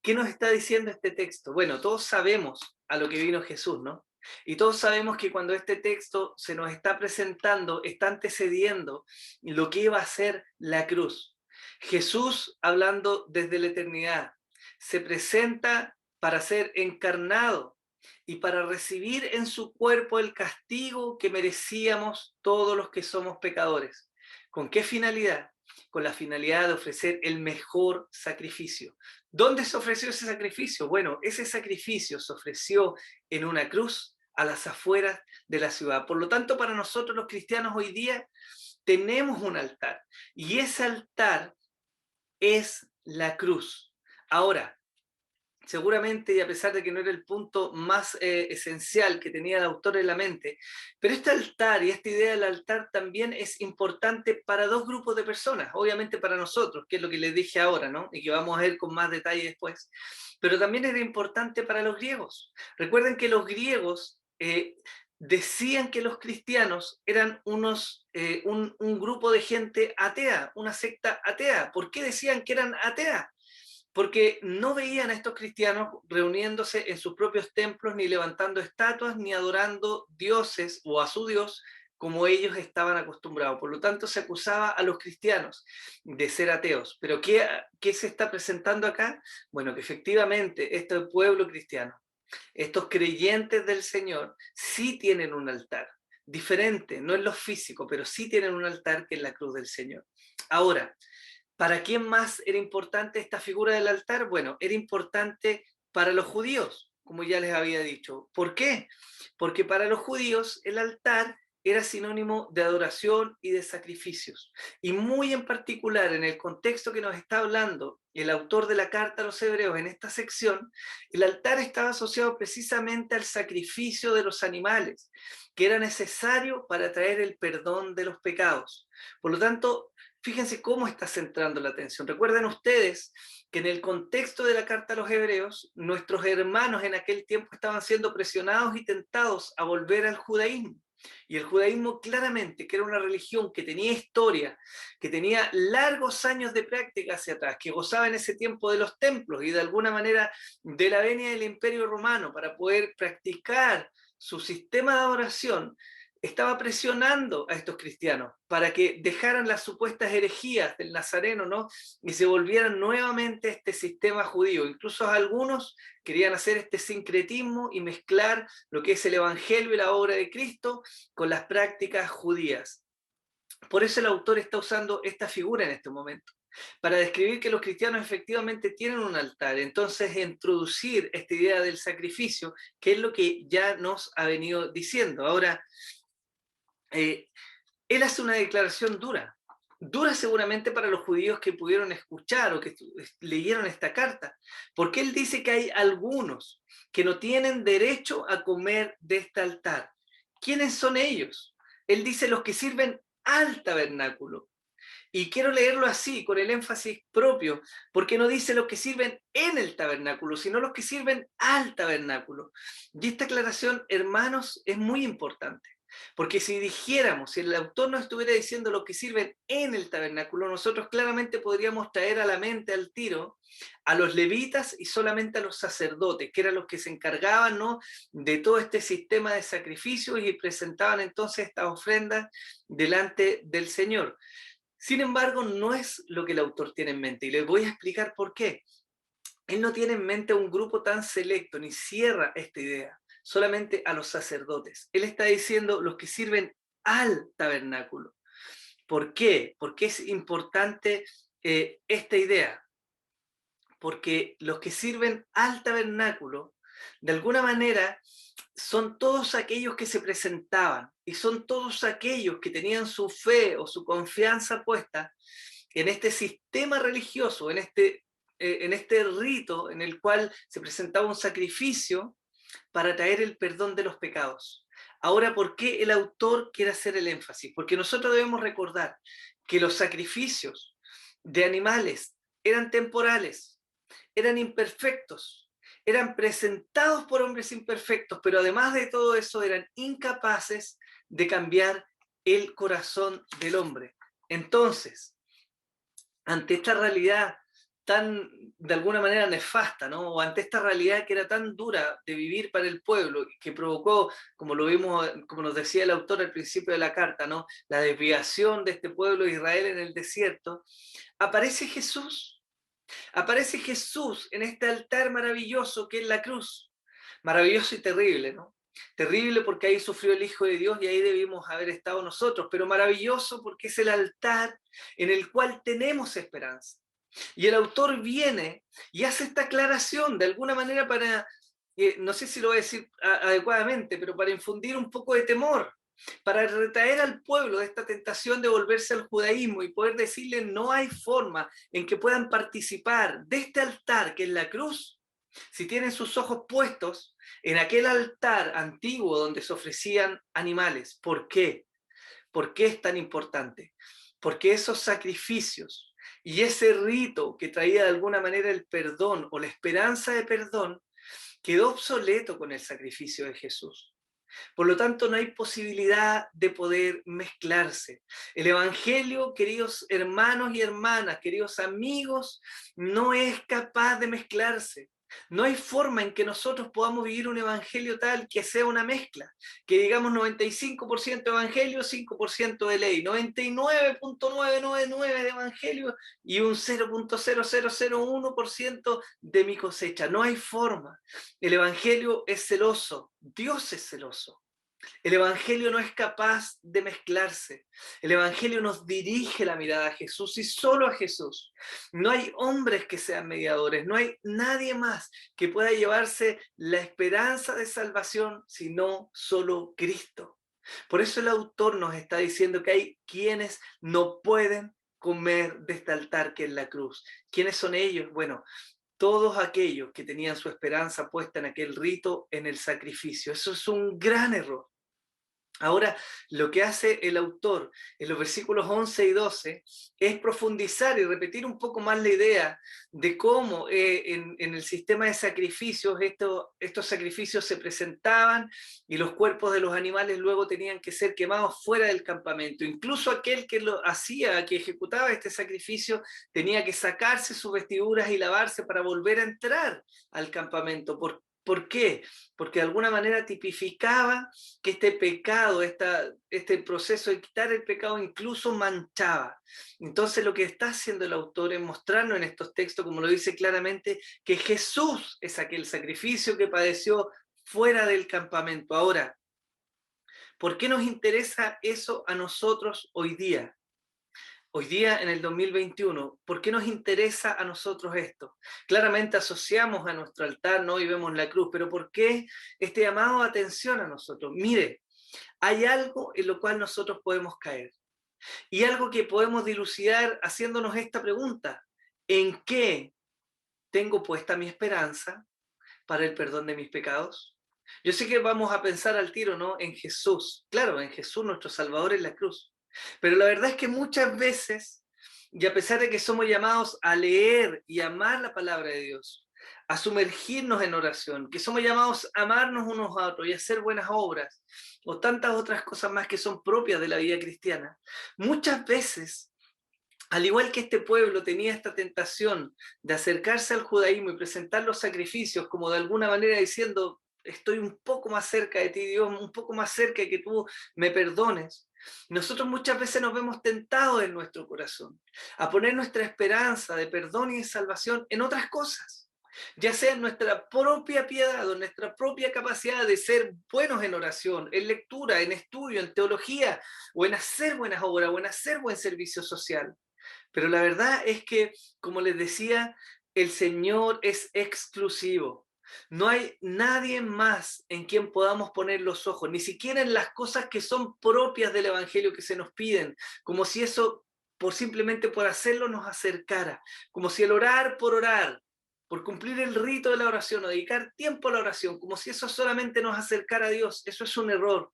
¿Qué nos está diciendo este texto? Bueno, todos sabemos a lo que vino Jesús, ¿no? Y todos sabemos que cuando este texto se nos está presentando, está antecediendo lo que iba a ser la cruz. Jesús, hablando desde la eternidad, se presenta para ser encarnado y para recibir en su cuerpo el castigo que merecíamos todos los que somos pecadores. ¿Con qué finalidad? Con la finalidad de ofrecer el mejor sacrificio. ¿Dónde se ofreció ese sacrificio? Bueno, ese sacrificio se ofreció en una cruz a las afueras de la ciudad. Por lo tanto, para nosotros los cristianos hoy día tenemos un altar y ese altar es la cruz. Ahora, seguramente, y a pesar de que no era el punto más esencial que tenía el autor en la mente, pero este altar y esta idea del altar también es importante para dos grupos de personas, obviamente para nosotros, que es lo que les dije ahora, ¿no? Y que vamos a ver con más detalle después, pero también era importante para los griegos. Recuerden que los griegos decían que los cristianos eran un grupo de gente atea, una secta atea. ¿Por qué decían que eran ateas? Porque no veían a estos cristianos reuniéndose en sus propios templos, ni levantando estatuas, ni adorando dioses o a su Dios como ellos estaban acostumbrados. Por lo tanto, se acusaba a los cristianos de ser ateos. ¿Pero qué se está presentando acá? Bueno, que efectivamente este pueblo cristiano, estos creyentes del Señor, sí tienen un altar. Diferente, no en lo físico, pero sí tienen un altar que es la cruz del Señor. Ahora, ¿para quién más era importante esta figura del altar? Bueno, era importante para los judíos, como ya les había dicho. ¿Por qué? Porque para los judíos el altar era sinónimo de adoración y de sacrificios. Y muy en particular en el contexto que nos está hablando el autor de la carta a los hebreos en esta sección, el altar estaba asociado precisamente al sacrificio de los animales, que era necesario para traer el perdón de los pecados. Por lo tanto, fíjense cómo está centrando la atención. Recuerden ustedes que en el contexto de la carta a los hebreos, nuestros hermanos en aquel tiempo estaban siendo presionados y tentados a volver al judaísmo. Y el judaísmo claramente, que era una religión que tenía historia, que tenía largos años de práctica hacia atrás, que gozaba en ese tiempo de los templos y de alguna manera de la venia del Imperio Romano para poder practicar su sistema de adoración, estaba presionando a estos cristianos para que dejaran las supuestas herejías del Nazareno, ¿no? Y se volvieran nuevamente a este sistema judío. Incluso algunos querían hacer este sincretismo y mezclar lo que es el Evangelio y la obra de Cristo con las prácticas judías. Por eso el autor está usando esta figura en este momento, para describir que los cristianos efectivamente tienen un altar. Entonces, introducir esta idea del sacrificio, que es lo que ya nos ha venido diciendo. Ahora, él hace una declaración dura seguramente para los judíos que pudieron escuchar o que leyeron esta carta, porque él dice que hay algunos que no tienen derecho a comer de este altar. ¿Quiénes son ellos? Él dice los que sirven al tabernáculo. Y quiero leerlo así, con el énfasis propio, porque no dice los que sirven en el tabernáculo, sino los que sirven al tabernáculo. Y esta aclaración, hermanos, es muy importante. Porque si dijéramos, si el autor nos estuviera diciendo lo que sirven en el tabernáculo, nosotros claramente podríamos traer a la mente al tiro a los levitas y solamente a los sacerdotes, que eran los que se encargaban, ¿no?, de todo este sistema de sacrificios y presentaban entonces estas ofrendas delante del Señor. Sin embargo, no es lo que el autor tiene en mente, y les voy a explicar por qué. Él no tiene en mente un grupo tan selecto, ni cierra esta idea solamente a los sacerdotes. Él está diciendo los que sirven al tabernáculo. ¿Por qué? Porque es importante esta idea. Porque los que sirven al tabernáculo, de alguna manera, son todos aquellos que se presentaban y son todos aquellos que tenían su fe o su confianza puesta en este sistema religioso, en este rito en el cual se presentaba un sacrificio para traer el perdón de los pecados. Ahora, ¿por qué el autor quiere hacer el énfasis? Porque nosotros debemos recordar que los sacrificios de animales eran temporales, eran imperfectos, eran presentados por hombres imperfectos, pero además de todo eso eran incapaces de cambiar el corazón del hombre. Entonces, ante esta realidad tan, de alguna manera, nefasta, ¿no? O ante esta realidad que era tan dura de vivir para el pueblo, que provocó, como lo vimos, como nos decía el autor al principio de la carta, ¿no? La desviación de este pueblo de Israel en el desierto, aparece Jesús. Aparece Jesús en este altar maravilloso que es la cruz. Maravilloso y terrible, ¿no? Terrible porque ahí sufrió el Hijo de Dios y ahí debimos haber estado nosotros, pero maravilloso porque es el altar en el cual tenemos esperanza. Y el autor viene y hace esta aclaración de alguna manera para, no sé si lo voy a decir adecuadamente, pero para infundir un poco de temor, para retraer al pueblo de esta tentación de volverse al judaísmo y poder decirle no hay forma en que puedan participar de este altar que es la cruz, si tienen sus ojos puestos en aquel altar antiguo donde se ofrecían animales. ¿Por qué? ¿Por qué es tan importante? Porque esos sacrificios y ese rito que traía de alguna manera el perdón o la esperanza de perdón quedó obsoleto con el sacrificio de Jesús. Por lo tanto, no hay posibilidad de poder mezclarse. El Evangelio, queridos hermanos y hermanas, queridos amigos, no es capaz de mezclarse. No hay forma en que nosotros podamos vivir un evangelio tal que sea una mezcla, que digamos 95% evangelio, 5% de ley, 99.999 de evangelio y un 0.0001% de mi cosecha. No hay forma. El evangelio es celoso, Dios es celoso. El Evangelio no es capaz de mezclarse. El Evangelio nos dirige la mirada a Jesús y solo a Jesús. No hay hombres que sean mediadores, no hay nadie más que pueda llevarse la esperanza de salvación, sino solo Cristo. Por eso el autor nos está diciendo que hay quienes no pueden comer de este altar que es la cruz. ¿Quiénes son ellos? Bueno, todos aquellos que tenían su esperanza puesta en aquel rito, en el sacrificio. Eso es un gran error. Ahora, lo que hace el autor en los versículos 11 y 12 es profundizar y repetir un poco más la idea de cómo en el sistema de sacrificios estos sacrificios se presentaban y los cuerpos de los animales luego tenían que ser quemados fuera del campamento. Incluso aquel que lo hacía, que ejecutaba este sacrificio, tenía que sacarse sus vestiduras y lavarse para volver a entrar al campamento. ¿Por qué? Porque de alguna manera tipificaba que este pecado, este proceso de quitar el pecado incluso manchaba. Entonces lo que está haciendo el autor es mostrarnos en estos textos, como lo dice claramente, que Jesús es aquel sacrificio que padeció fuera del campamento. Ahora, ¿por qué nos interesa eso a nosotros hoy día? Hoy día, en el 2021, ¿por qué nos interesa a nosotros esto? Claramente asociamos a nuestro altar, ¿no? Y vemos la cruz, pero ¿por qué este llamado de atención a nosotros? Mire, hay algo en lo cual nosotros podemos caer y algo que podemos dilucidar haciéndonos esta pregunta: ¿en qué tengo puesta mi esperanza para el perdón de mis pecados? Yo sé que vamos a pensar al tiro, ¿no? En Jesús, claro, en Jesús nuestro Salvador en la cruz. Pero la verdad es que muchas veces, y a pesar de que somos llamados a leer y amar la palabra de Dios, a sumergirnos en oración, que somos llamados a amarnos unos a otros y a hacer buenas obras, o tantas otras cosas más que son propias de la vida cristiana, muchas veces, al igual que este pueblo tenía esta tentación de acercarse al judaísmo y presentar los sacrificios como de alguna manera diciendo: estoy un poco más cerca de ti, Dios, un poco más cerca de que tú me perdones. Nosotros muchas veces nos vemos tentados en nuestro corazón a poner nuestra esperanza de perdón y de salvación en otras cosas, ya sea en nuestra propia piedad o en nuestra propia capacidad de ser buenos en oración, en lectura, en estudio, en teología, o en hacer buenas obras, o en hacer buen servicio social. Pero la verdad es que, como les decía, el Señor es exclusivo. No hay nadie más en quien podamos poner los ojos, ni siquiera en las cosas que son propias del Evangelio que se nos piden, como si eso, simplemente por hacerlo, nos acercara, como si el orar, por cumplir el rito de la oración o dedicar tiempo a la oración, como si eso solamente nos acercara a Dios. Eso es un error.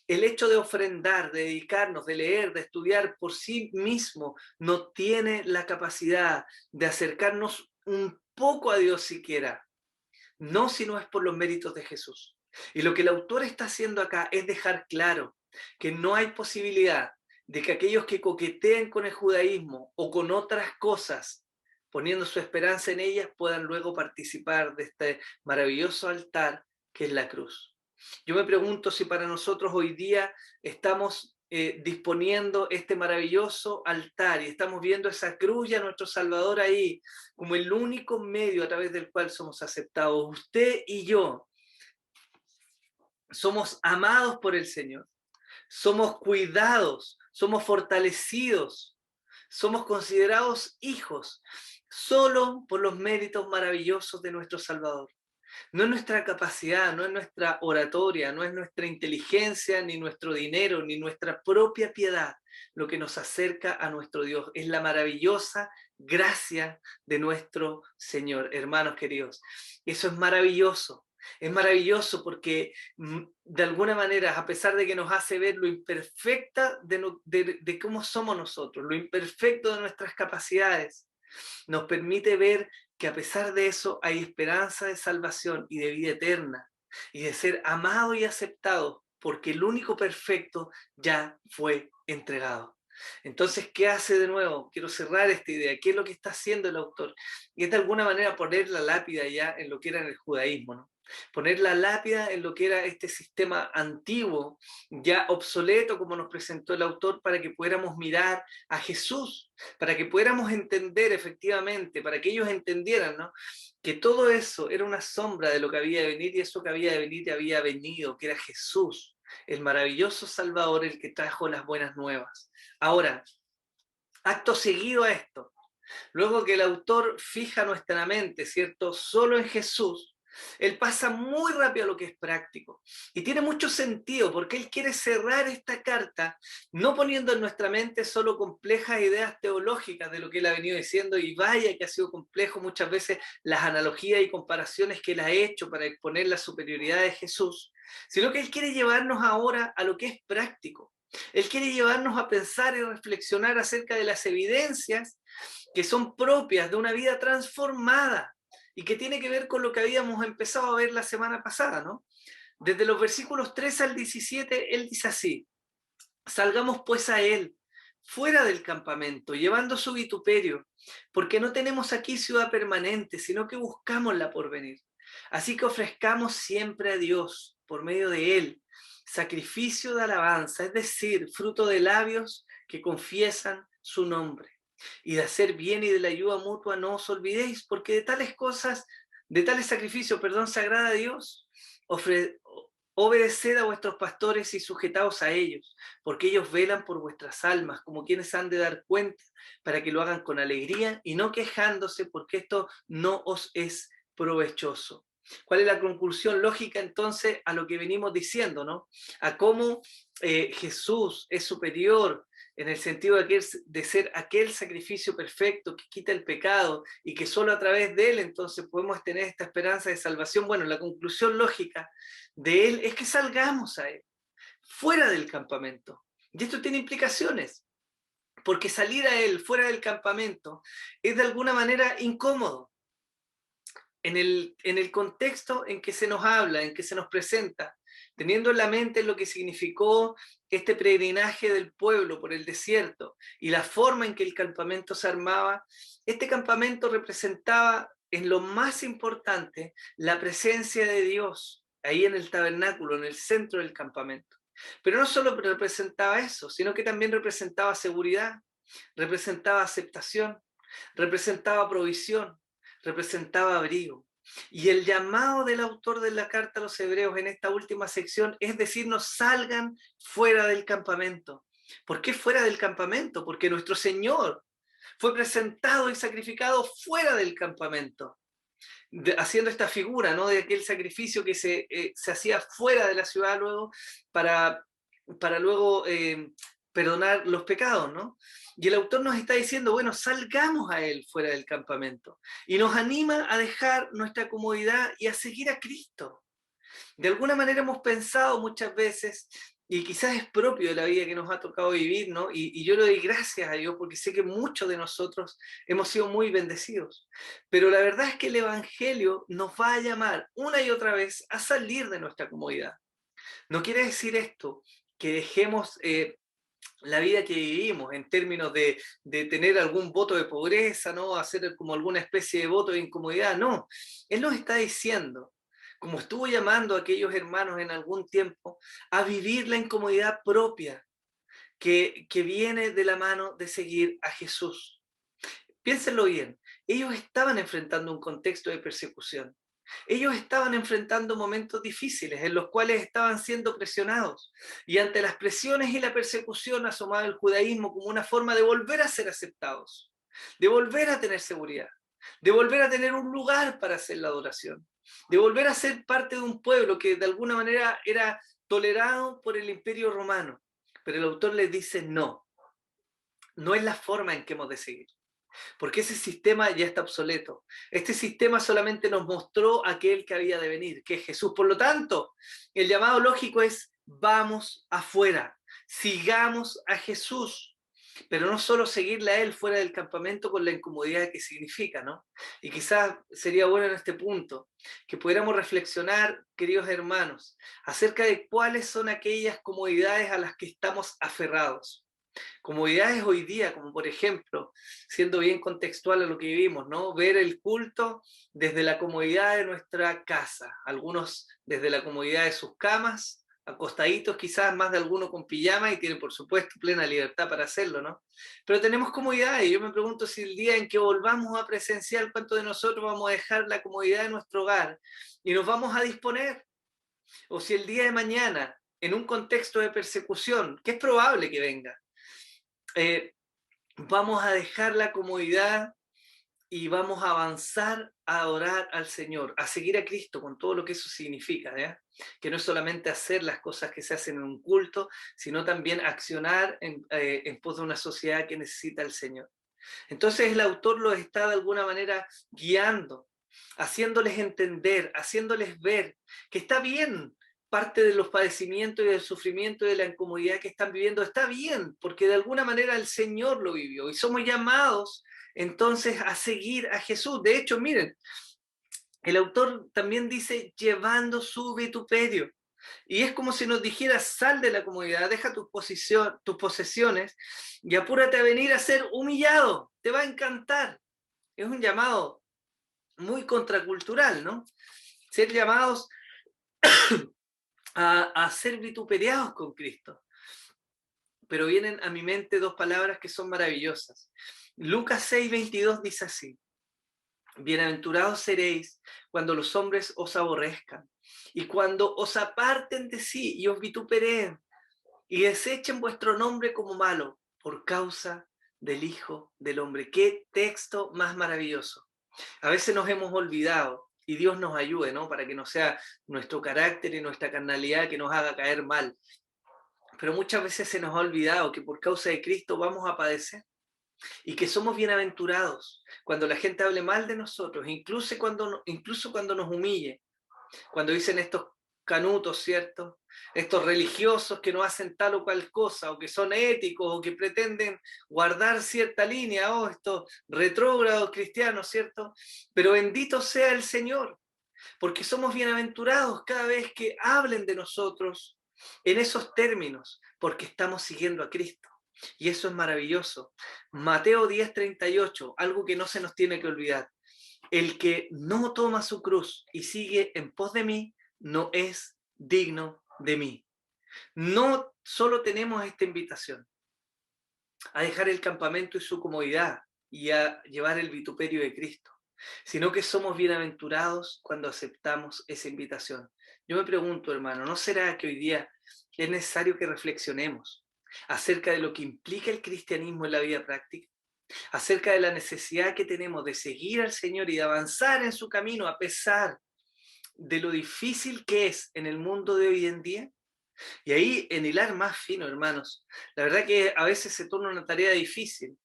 El hecho de ofrendar, de dedicarnos, de leer, de estudiar por sí mismo, no tiene la capacidad de acercarnos un poco a Dios siquiera. no si no es por los méritos de Jesús. Y lo que el autor está haciendo acá es dejar claro que no hay posibilidad de que aquellos que coqueteen con el judaísmo o con otras cosas, poniendo su esperanza en ellas, puedan luego participar de este maravilloso altar que es la cruz. Yo me pregunto si para nosotros hoy día estamos disponiendo este maravilloso altar y estamos viendo esa cruz y a nuestro Salvador ahí como el único medio a través del cual somos aceptados. Usted y yo somos amados por el Señor, somos cuidados, somos fortalecidos, somos considerados hijos solo por los méritos maravillosos de nuestro Salvador. No es nuestra capacidad, no es nuestra oratoria, no es nuestra inteligencia, ni nuestro dinero, ni nuestra propia piedad lo que nos acerca a nuestro Dios. Es la maravillosa gracia de nuestro Señor, hermanos queridos. Eso es maravilloso. Es maravilloso porque de alguna manera, a pesar de que nos hace ver lo imperfecta de cómo somos nosotros, lo imperfecto de nuestras capacidades, nos permite ver que a pesar de eso hay esperanza de salvación y de vida eterna y de ser amados y aceptados porque el único perfecto ya fue entregado. Entonces, ¿qué hace de nuevo? Quiero cerrar esta idea. ¿Qué es lo que está haciendo el autor? Y es de alguna manera poner la lápida ya en lo que era en el judaísmo, ¿no? Poner la lápida en lo que era este sistema antiguo, ya obsoleto, como nos presentó el autor, para que pudiéramos mirar a Jesús, para que pudiéramos entender efectivamente, para que ellos entendieran, ¿no?, que todo eso era una sombra de lo que había de venir, y eso que había de venir ya había venido, que era Jesús, el maravilloso Salvador, el que trajo las buenas nuevas. Ahora, acto seguido a esto, luego que el autor fija nuestra mente, ¿cierto?, solo en Jesús, él pasa muy rápido a lo que es práctico. Y tiene mucho sentido, porque él quiere cerrar esta carta, no poniendo en nuestra mente solo complejas ideas teológicas de lo que él ha venido diciendo, y vaya que ha sido complejo muchas veces las analogías y comparaciones que él ha hecho para exponer la superioridad de Jesús, sino que él quiere llevarnos ahora a lo que es práctico. Él quiere llevarnos a pensar y reflexionar acerca de las evidencias que son propias de una vida transformada y que tiene que ver con lo que habíamos empezado a ver la semana pasada, ¿no? Desde los versículos 3 al 17, él dice así: salgamos pues a él, fuera del campamento, llevando su vituperio, porque no tenemos aquí ciudad permanente, sino que buscamos la porvenir. Así que ofrezcamos siempre a Dios, por medio de él, sacrificio de alabanza, es decir, fruto de labios que confiesan su nombre. Y de hacer bien y de la ayuda mutua no os olvidéis, porque de tales cosas, de tales sacrificios, se agrada a Dios. Obedeced a vuestros pastores y sujetaos a ellos, porque ellos velan por vuestras almas, como quienes han de dar cuenta, para que lo hagan con alegría y no quejándose, porque esto no os es provechoso. ¿Cuál es la conclusión lógica entonces a lo que venimos diciendo, ¿no? A cómo Jesús es superior en el sentido de ser aquel sacrificio perfecto que quita el pecado y que solo a través de él entonces podemos tener esta esperanza de salvación. Bueno, la conclusión lógica de él es que salgamos a él, fuera del campamento. Y esto tiene implicaciones, porque salir a él fuera del campamento es de alguna manera incómodo. En el contexto en que se nos habla, en que se nos presenta, teniendo en la mente lo que significó este peregrinaje del pueblo por el desierto y la forma en que el campamento se armaba, este campamento representaba en lo más importante la presencia de Dios, ahí en el tabernáculo, en el centro del campamento. Pero no solo representaba eso, sino que también representaba seguridad, representaba aceptación, representaba provisión, representaba abrigo. Y el llamado del autor de la carta a los hebreos en esta última sección es decirnos: salgan fuera del campamento. ¿Por qué fuera del campamento? Porque nuestro Señor fue presentado y sacrificado fuera del campamento, haciendo esta figura, ¿no?, de aquel sacrificio que se hacía fuera de la ciudad luego para luego perdonar los pecados, ¿no? Y el autor nos está diciendo, bueno, salgamos a él fuera del campamento. Y nos anima a dejar nuestra comodidad y a seguir a Cristo. De alguna manera hemos pensado muchas veces y quizás es propio de la vida que nos ha tocado vivir, ¿no? Y yo le doy gracias a Dios porque sé que muchos de nosotros hemos sido muy bendecidos. Pero la verdad es que el Evangelio nos va a llamar una y otra vez a salir de nuestra comodidad. No quiere decir esto que dejemos la vida que vivimos en términos de tener algún voto de pobreza, ¿no? Hacer como alguna especie de voto de incomodidad. No, Él nos está diciendo, como estuvo llamando a aquellos hermanos en algún tiempo, a vivir la incomodidad propia que viene de la mano de seguir a Jesús. Piénsenlo bien, ellos estaban enfrentando un contexto de persecución. Ellos estaban enfrentando momentos difíciles en los cuales estaban siendo presionados. Y ante las presiones y la persecución asomaba el judaísmo como una forma de volver a ser aceptados, de volver a tener seguridad, de volver a tener un lugar para hacer la adoración, de volver a ser parte de un pueblo que de alguna manera era tolerado por el Imperio Romano. Pero el autor les dice no, no es la forma en que hemos de seguir. Porque ese sistema ya está obsoleto. Este sistema solamente nos mostró aquel que había de venir, que es Jesús. Por lo tanto, el llamado lógico es: vamos afuera, sigamos a Jesús. Pero no solo seguirle a Él fuera del campamento con la incomodidad que significa, ¿no? Y quizás sería bueno en este punto que pudiéramos reflexionar, queridos hermanos, acerca de cuáles son aquellas comodidades a las que estamos aferrados. Comodidades hoy día, como por ejemplo, siendo bien contextual a lo que vivimos, ¿no? Ver el culto desde la comodidad de nuestra casa, algunos desde la comodidad de sus camas, acostaditos, quizás más de alguno con pijama, y tienen por supuesto plena libertad para hacerlo, ¿no? Pero tenemos comodidad, y yo me pregunto si el día en que volvamos a presenciar, ¿cuántos de nosotros vamos a dejar la comodidad de nuestro hogar y nos vamos a disponer? O si el día de mañana, en un contexto de persecución, que es probable que venga, vamos a dejar la comodidad y vamos a avanzar a adorar al Señor, a seguir a Cristo con todo lo que eso significa, ¿ya? Que no es solamente hacer las cosas que se hacen en un culto, sino también accionar en pos de una sociedad que necesita al Señor. Entonces el autor los está de alguna manera guiando, haciéndoles entender, haciéndoles ver que está bien parte de los padecimientos y del sufrimiento y de la incomodidad que están viviendo. Está bien, porque de alguna manera el Señor lo vivió y somos llamados entonces a seguir a Jesús. De hecho, miren, el autor también dice llevando su vituperio. Y es como si nos dijera: sal de la comodidad, deja tus posesiones y apúrate a venir a ser humillado. Te va a encantar. Es un llamado muy contracultural, ¿no? Ser llamados a ser vituperiados con Cristo. Pero vienen a mi mente dos palabras que son maravillosas. Lucas 6:22 dice así: bienaventurados seréis cuando los hombres os aborrezcan y cuando os aparten de sí y os vitupereen y desechen vuestro nombre como malo por causa del Hijo del Hombre. ¡Qué texto más maravilloso! A veces nos hemos olvidado, y Dios nos ayude, ¿no? Para que no sea nuestro carácter y nuestra carnalidad que nos haga caer mal. Pero muchas veces se nos ha olvidado que por causa de Cristo vamos a padecer y que somos bienaventurados cuando la gente hable mal de nosotros, incluso cuando nos humille, cuando dicen estos canutos, ¿cierto? Estos religiosos que no hacen tal o cual cosa, o que son éticos, o que pretenden guardar cierta línea, o estos retrógrados cristianos, ¿cierto? Pero bendito sea el Señor, porque somos bienaventurados cada vez que hablen de nosotros en esos términos, porque estamos siguiendo a Cristo. Y eso es maravilloso. Mateo 10:38, algo que no se nos tiene que olvidar. El que no toma su cruz y sigue en pos de mí, no es digno de mí. No solo tenemos esta invitación a dejar el campamento y su comodidad y a llevar el vituperio de Cristo, sino que somos bienaventurados cuando aceptamos esa invitación. Yo me pregunto, hermano, ¿no será que hoy día es necesario que reflexionemos acerca de lo que implica el cristianismo en la vida práctica? Acerca de la necesidad que tenemos de seguir al Señor y de avanzar en su camino a pesar de lo difícil que es en el mundo de hoy en día. Y ahí en hilar más fino, hermanos, la verdad que a veces se torna una tarea difícil,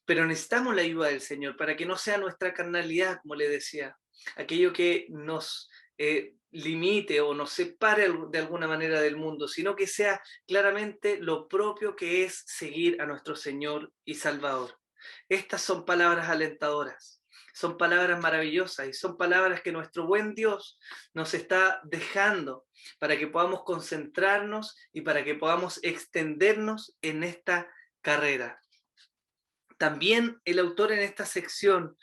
pero necesitamos la ayuda del Señor para que no sea nuestra carnalidad, como le decía, aquello que nos limite o nos separe de alguna manera del mundo, sino que sea claramente lo propio que es seguir a nuestro Señor y Salvador. Estas son palabras alentadoras, son palabras maravillosas y son palabras que nuestro buen Dios nos está dejando para que podamos concentrarnos y para que podamos extendernos en esta carrera. También el autor en esta sección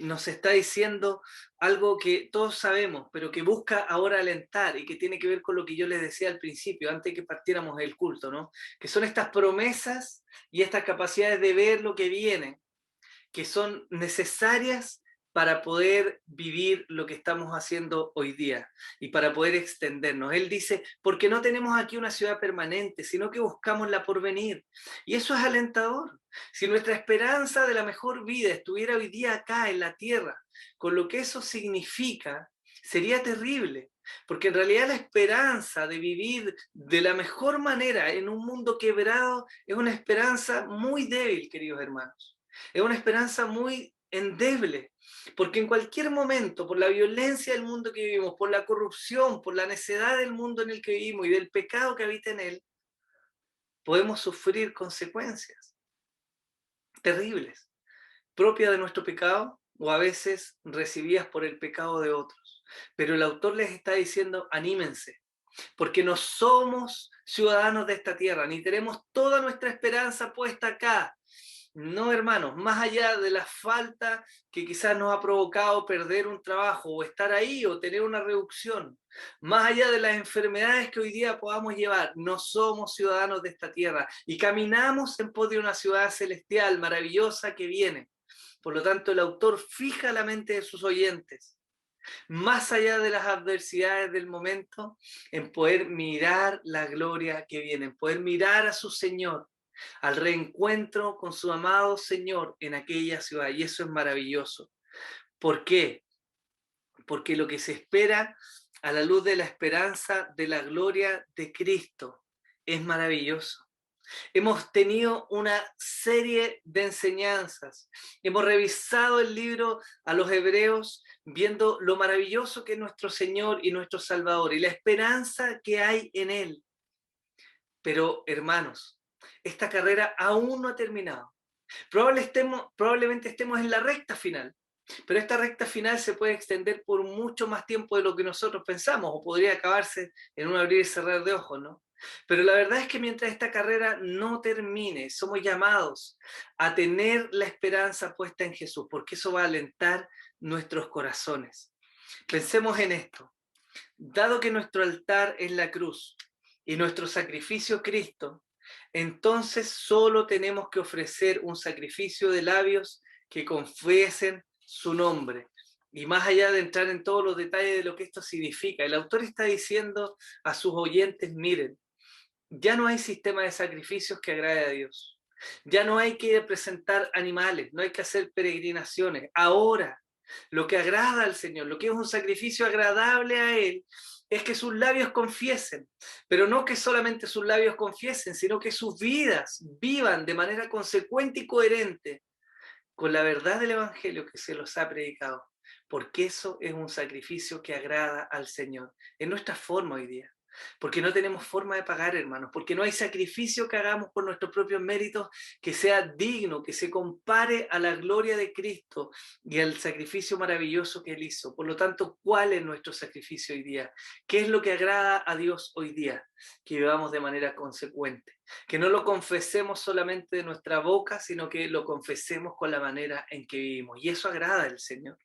nos está diciendo algo que todos sabemos, pero que busca ahora alentar y que tiene que ver con lo que yo les decía al principio, antes de que partiéramos del culto, ¿no? Que son estas promesas y estas capacidades de ver lo que viene, que son necesarias para poder vivir lo que estamos haciendo hoy día y para poder extendernos. Él dice, porque no tenemos aquí una ciudad permanente, sino que buscamos la porvenir. Y eso es alentador. Si nuestra esperanza de la mejor vida estuviera hoy día acá en la tierra, con lo que eso significa, sería terrible. Porque en realidad la esperanza de vivir de la mejor manera en un mundo quebrado es una esperanza muy débil, queridos hermanos. Es una esperanza muy endeble, porque en cualquier momento, por la violencia del mundo que vivimos, por la corrupción, por la necedad del mundo en el que vivimos y del pecado que habita en él, podemos sufrir consecuencias terribles, propias de nuestro pecado o a veces recibidas por el pecado de otros. Pero el autor les está diciendo, anímense, porque no somos ciudadanos de esta tierra, ni tenemos toda nuestra esperanza puesta acá. No, hermanos, más allá de la falta que quizás nos ha provocado perder un trabajo o estar ahí o tener una reducción, más allá de las enfermedades que hoy día podamos llevar, no somos ciudadanos de esta tierra y caminamos en pos de una ciudad celestial maravillosa que viene. Por lo tanto, el autor fija la mente de sus oyentes, más allá de las adversidades del momento, en poder mirar la gloria que viene, en poder mirar a su Señor, al reencuentro con su amado Señor en aquella ciudad. Y eso es maravilloso. ¿Por qué? Porque lo que se espera a la luz de la esperanza de la gloria de Cristo es maravilloso. Hemos tenido una serie de enseñanzas. Hemos revisado el libro a los hebreos viendo lo maravilloso que es nuestro Señor y nuestro Salvador y la esperanza que hay en Él. Pero, hermanos, esta carrera aún no ha terminado. Probablemente estemos en la recta final, pero esta recta final se puede extender por mucho más tiempo de lo que nosotros pensamos, o podría acabarse en un abrir y cerrar de ojos, ¿no? Pero la verdad es que mientras esta carrera no termine, somos llamados a tener la esperanza puesta en Jesús, porque eso va a alentar nuestros corazones. Pensemos en esto. Dado que nuestro altar es la cruz y nuestro sacrificio Cristo, entonces solo tenemos que ofrecer un sacrificio de labios que confiesen su nombre. Y más allá de entrar en todos los detalles de lo que esto significa, el autor está diciendo a sus oyentes, miren, ya no hay sistema de sacrificios que agrade a Dios. Ya no hay que presentar animales, no hay que hacer peregrinaciones. Ahora, lo que agrada al Señor, lo que es un sacrificio agradable a Él, es que sus labios confiesen, pero no que solamente sus labios confiesen, sino que sus vidas vivan de manera consecuente y coherente con la verdad del Evangelio que se los ha predicado, porque eso es un sacrificio que agrada al Señor. Es nuestra forma hoy día. Porque no tenemos forma de pagar, hermanos, porque no hay sacrificio que hagamos por nuestros propios méritos que sea digno, que se compare a la gloria de Cristo y al sacrificio maravilloso que Él hizo. Por lo tanto, ¿cuál es nuestro sacrificio hoy día? ¿Qué es lo que agrada a Dios hoy día? Que vivamos de manera consecuente, que no lo confesemos solamente de nuestra boca, sino que lo confesemos con la manera en que vivimos. Y eso agrada al Señor.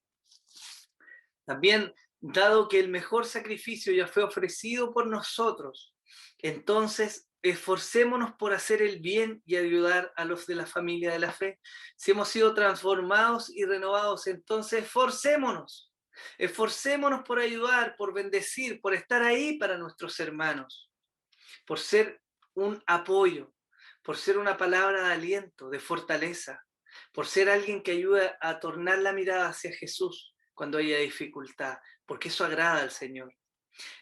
También, dado que el mejor sacrificio ya fue ofrecido por nosotros, entonces esforcémonos por hacer el bien y ayudar a los de la familia de la fe. Si hemos sido transformados y renovados, entonces esforcémonos por ayudar, por bendecir, por estar ahí para nuestros hermanos, por ser un apoyo, por ser una palabra de aliento, de fortaleza, por ser alguien que ayuda a tornar la mirada hacia Jesús cuando haya dificultad, porque eso agrada al Señor.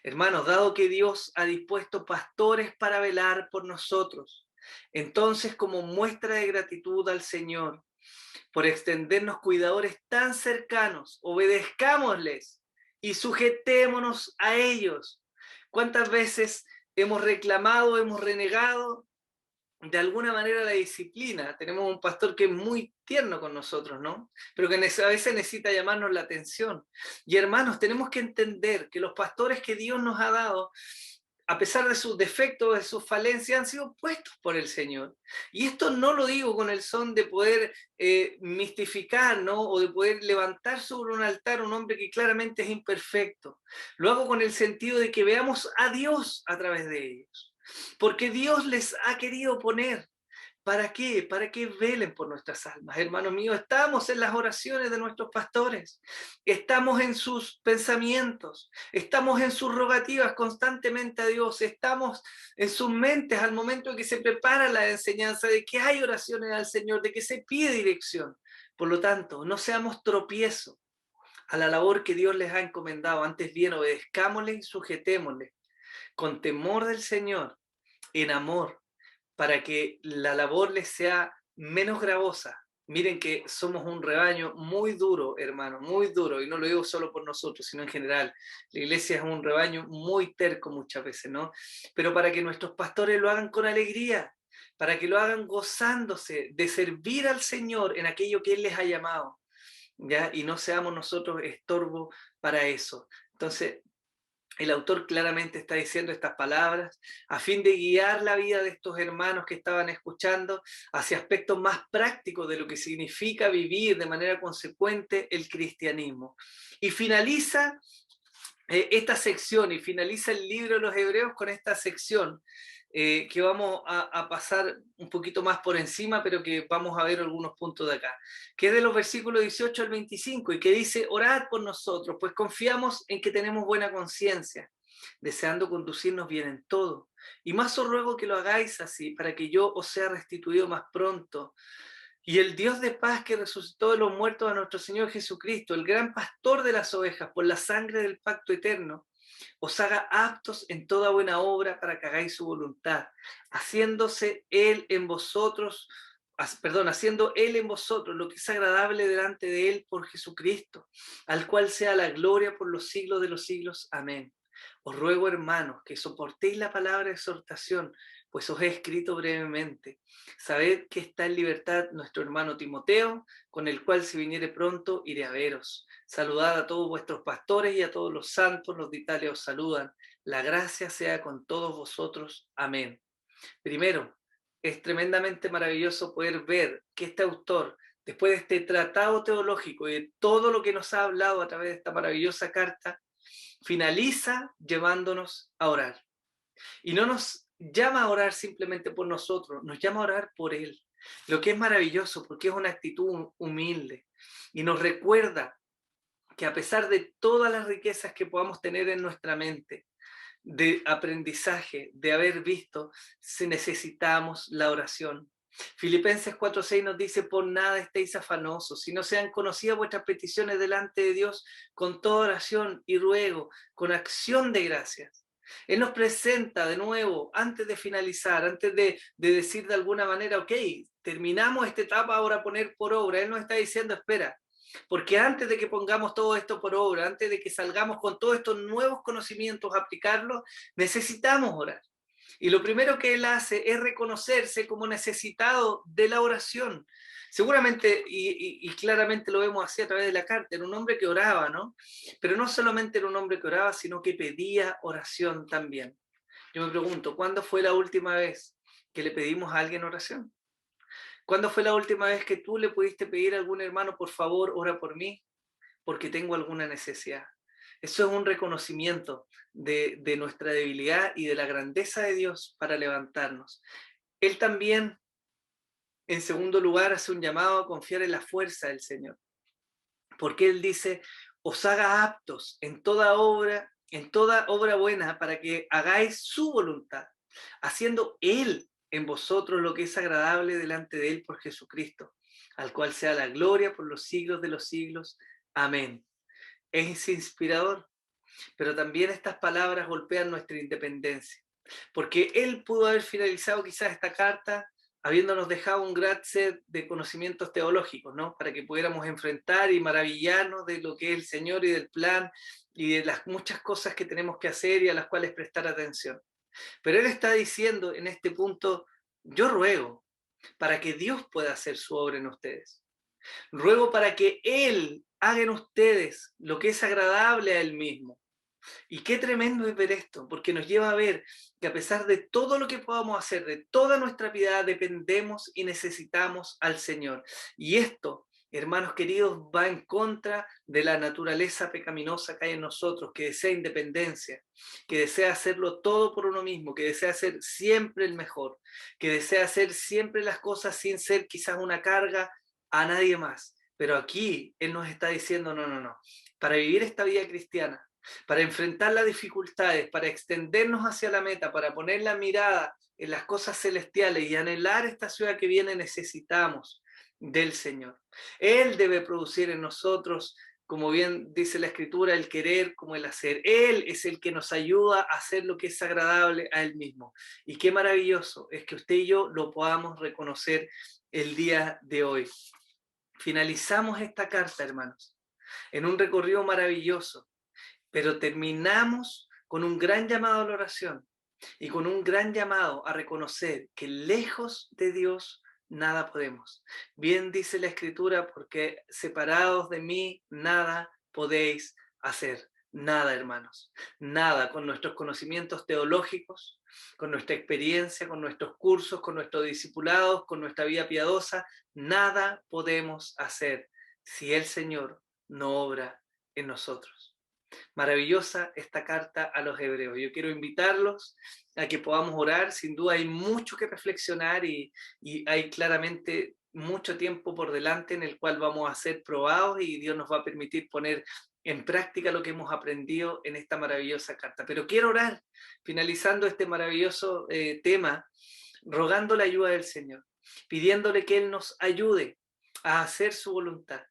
Hermanos, dado que Dios ha dispuesto pastores para velar por nosotros, entonces como muestra de gratitud al Señor por extendernos cuidadores tan cercanos, obedezcámosles y sujetémonos a ellos. ¿Cuántas veces hemos reclamado, hemos renegado de alguna manera la disciplina? Tenemos un pastor que es muy tierno con nosotros, ¿no? Pero que a veces necesita llamarnos la atención. Y hermanos, tenemos que entender que los pastores que Dios nos ha dado, a pesar de sus defectos, de sus falencias, han sido puestos por el Señor. Y esto no lo digo con el son de poder mistificar, ¿no? O de poder levantar sobre un altar un hombre que claramente es imperfecto. Lo hago con el sentido de que veamos a Dios a través de ellos. Porque Dios les ha querido poner. ¿Para qué? Para que velen por nuestras almas. Hermanos míos, estamos en las oraciones de nuestros pastores, estamos en sus pensamientos, estamos en sus rogativas constantemente a Dios, estamos en sus mentes al momento en que se prepara la enseñanza, de que hay oraciones al Señor, de que se pide dirección. Por lo tanto, no seamos tropiezo a la labor que Dios les ha encomendado, antes bien obedezcámosle y sujetémosle con temor del Señor, en amor, para que la labor les sea menos gravosa. Miren que somos un rebaño muy duro, hermano, muy duro, y no lo digo solo por nosotros, sino en general. La iglesia es un rebaño muy terco muchas veces, ¿no? Pero para que nuestros pastores lo hagan con alegría, para que lo hagan gozándose de servir al Señor en aquello que Él les ha llamado, ¿ya? Y no seamos nosotros estorbo para eso. Entonces, el autor claramente está diciendo estas palabras a fin de guiar la vida de estos hermanos que estaban escuchando hacia aspectos más prácticos de lo que significa vivir de manera consecuente el cristianismo. Y finaliza esta sección, y finaliza el libro de los Hebreos con esta sección que vamos a pasar un poquito más por encima, pero que vamos a ver algunos puntos de acá, que es de los versículos 18 al 25, y que dice: orad por nosotros, pues confiamos en que tenemos buena conciencia, deseando conducirnos bien en todo. Y más os ruego que lo hagáis así, para que yo os sea restituido más pronto. Y el Dios de paz, que resucitó de los muertos a nuestro Señor Jesucristo, el gran pastor de las ovejas, por la sangre del pacto eterno, os haga aptos en toda buena obra para que hagáis su voluntad, haciendo Él en vosotros lo que es agradable delante de Él por Jesucristo, al cual sea la gloria por los siglos de los siglos. Amén. Os ruego, hermanos, que soportéis la palabra de exhortación, pues os he escrito brevemente. Sabed que está en libertad nuestro hermano Timoteo, con el cual, si viniere pronto, iré a veros. Saludad a todos vuestros pastores y a todos los santos, los de Italia os saludan. La gracia sea con todos vosotros. Amén. Primero, es tremendamente maravilloso poder ver que este autor, después de este tratado teológico y de todo lo que nos ha hablado a través de esta maravillosa carta, finaliza llevándonos a orar. Y no nos llama a orar simplemente por nosotros, nos llama a orar por Él. Lo que es maravilloso, porque es una actitud humilde. Y nos recuerda que a pesar de todas las riquezas que podamos tener en nuestra mente, de aprendizaje, de haber visto, si necesitamos la oración. Filipenses 4:6 nos dice: por nada estéis afanosos, sino sean conocidas vuestras peticiones delante de Dios con toda oración y ruego, con acción de gracias. Él nos presenta de nuevo, antes de finalizar, antes de decir de alguna manera: ok, terminamos esta etapa, ahora poner por obra. Él nos está diciendo: espera, porque antes de que pongamos todo esto por obra, antes de que salgamos con todos estos nuevos conocimientos a aplicarlos, necesitamos orar. Y lo primero que él hace es reconocerse como necesitado de la oración. Seguramente, y claramente lo vemos así a través de la carta, era un hombre que oraba, ¿no? Pero no solamente era un hombre que oraba, sino que pedía oración también. Yo me pregunto, ¿cuándo fue la última vez que le pedimos a alguien oración? ¿Cuándo fue la última vez que tú le pudiste pedir a algún hermano: por favor, ora por mí, porque tengo alguna necesidad? Eso es un reconocimiento de nuestra debilidad y de la grandeza de Dios para levantarnos. Él también, en segundo lugar, hace un llamado a confiar en la fuerza del Señor, porque Él dice: os haga aptos en toda obra buena, para que hagáis su voluntad, haciendo Él en vosotros lo que es agradable delante de Él por Jesucristo, al cual sea la gloria por los siglos de los siglos. Amén. Es inspirador, pero también estas palabras golpean nuestra independencia, porque Él pudo haber finalizado quizás esta carta habiéndonos dejado un gran set de conocimientos teológicos, ¿no? Para que pudiéramos enfrentar y maravillarnos de lo que es el Señor y del plan y de las muchas cosas que tenemos que hacer y a las cuales prestar atención. Pero Él está diciendo en este punto, yo ruego para que Dios pueda hacer su obra en ustedes. Ruego para que Él haga en ustedes lo que es agradable a Él mismo. Y qué tremendo es ver esto, porque nos lleva a ver que a pesar de todo lo que podamos hacer, de toda nuestra piedad, dependemos y necesitamos al Señor. Y esto, hermanos queridos, va en contra de la naturaleza pecaminosa que hay en nosotros, que desea independencia, que desea hacerlo todo por uno mismo, que desea ser siempre el mejor, que desea hacer siempre las cosas sin ser quizás una carga a nadie más. Pero aquí Él nos está diciendo, no, no, no. Para vivir esta vida cristiana, para enfrentar las dificultades, para extendernos hacia la meta, para poner la mirada en las cosas celestiales y anhelar esta ciudad que viene, necesitamos del Señor. Él debe producir en nosotros, como bien dice la Escritura, el querer como el hacer. Él es el que nos ayuda a hacer lo que es agradable a Él mismo. Y qué maravilloso es que usted y yo lo podamos reconocer el día de hoy. Finalizamos esta carta, hermanos, en un recorrido maravilloso, pero terminamos con un gran llamado a la oración y con un gran llamado a reconocer que lejos de Dios nada podemos. Bien dice la Escritura, porque separados de mí nada podéis hacer. Nada, hermanos. Nada, con nuestros conocimientos teológicos, con nuestra experiencia, con nuestros cursos, con nuestros discipulados, con nuestra vida piadosa, nada podemos hacer si el Señor no obra en nosotros. Maravillosa esta carta a los hebreos. Yo quiero invitarlos a que podamos orar. Sin duda hay mucho que reflexionar y hay claramente mucho tiempo por delante en el cual vamos a ser probados y Dios nos va a permitir poner en práctica lo que hemos aprendido en esta maravillosa carta. Pero quiero orar, finalizando este maravilloso tema, rogando la ayuda del Señor, pidiéndole que Él nos ayude a hacer su voluntad,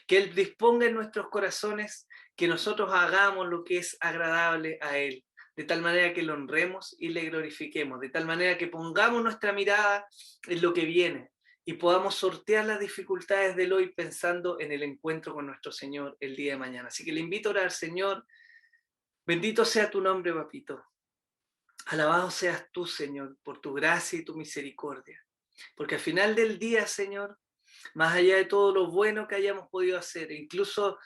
que Él disponga en nuestros corazones que nosotros hagamos lo que es agradable a Él, de tal manera que lo honremos y le glorifiquemos, de tal manera que pongamos nuestra mirada en lo que viene y podamos sortear las dificultades del hoy pensando en el encuentro con nuestro Señor el día de mañana. Así que le invito a orar, Señor, bendito sea tu nombre, papito. Alabado seas tú, Señor, por tu gracia y tu misericordia. Porque al final del día, Señor, más allá de todo lo bueno que hayamos podido hacer, incluso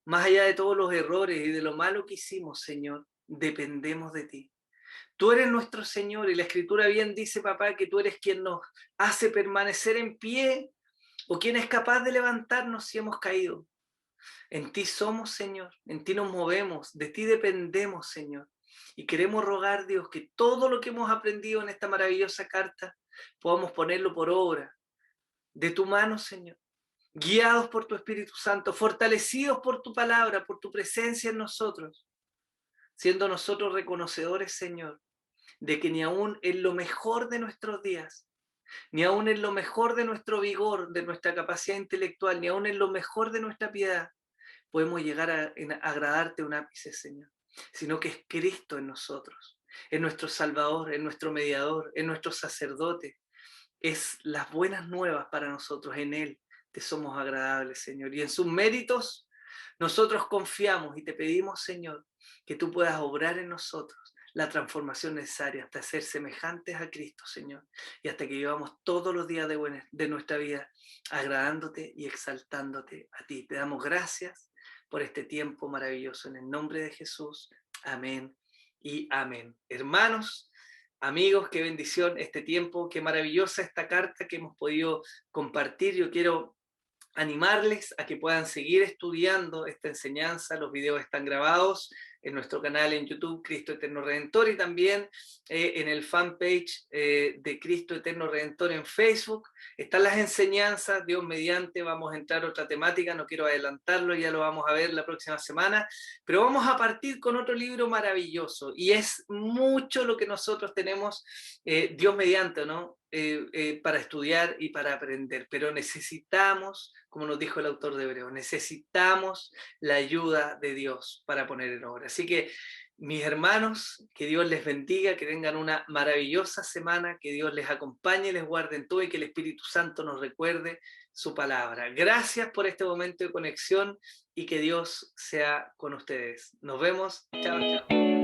más allá de todos los errores y de lo malo que hicimos, Señor, dependemos de ti. Tú eres nuestro Señor y la Escritura bien dice, papá, que tú eres quien nos hace permanecer en pie o quien es capaz de levantarnos si hemos caído. En ti somos, Señor, en ti nos movemos, de ti dependemos, Señor. Y queremos rogar, Dios, que todo lo que hemos aprendido en esta maravillosa carta podamos ponerlo por obra. De tu mano, Señor, guiados por tu Espíritu Santo, fortalecidos por tu palabra, por tu presencia en nosotros, siendo nosotros reconocedores, Señor, de que ni aún en lo mejor de nuestros días, ni aún en lo mejor de nuestro vigor, de nuestra capacidad intelectual, ni aún en lo mejor de nuestra piedad, podemos llegar a agradarte un ápice, Señor, sino que es Cristo en nosotros, es nuestro Salvador, es nuestro mediador, es nuestro sacerdote, es las buenas nuevas para nosotros, en Él te somos agradables, Señor, y en sus méritos nosotros confiamos y te pedimos, Señor, que tú puedas obrar en nosotros la transformación necesaria hasta ser semejantes a Cristo, Señor, y hasta que vivamos todos los días de nuestra vida agradándote y exaltándote a ti. Te damos gracias por este tiempo maravilloso. En el nombre de Jesús, amén y amén. Hermanos, amigos, qué bendición este tiempo, qué maravillosa esta carta que hemos podido compartir. Yo quiero animarles a que puedan seguir estudiando esta enseñanza. Los videos están grabados en nuestro canal en YouTube, Cristo Eterno Redentor, y también en el fanpage de Cristo Eterno Redentor en Facebook. Están las enseñanzas, Dios mediante, vamos a entrar a otra temática, no quiero adelantarlo, ya lo vamos a ver la próxima semana, pero vamos a partir con otro libro maravilloso, y es mucho lo que nosotros tenemos, Dios mediante, ¿no? Para estudiar y para aprender, pero necesitamos, como nos dijo el autor de Hebreos, necesitamos la ayuda de Dios para poner en obra. Así que Mis hermanos, que Dios les bendiga, que tengan una maravillosa semana, que Dios les acompañe, les guarde en todo y que el Espíritu Santo nos recuerde su palabra. Gracias por este momento de conexión y que Dios sea con ustedes. Nos vemos. Chao, chao.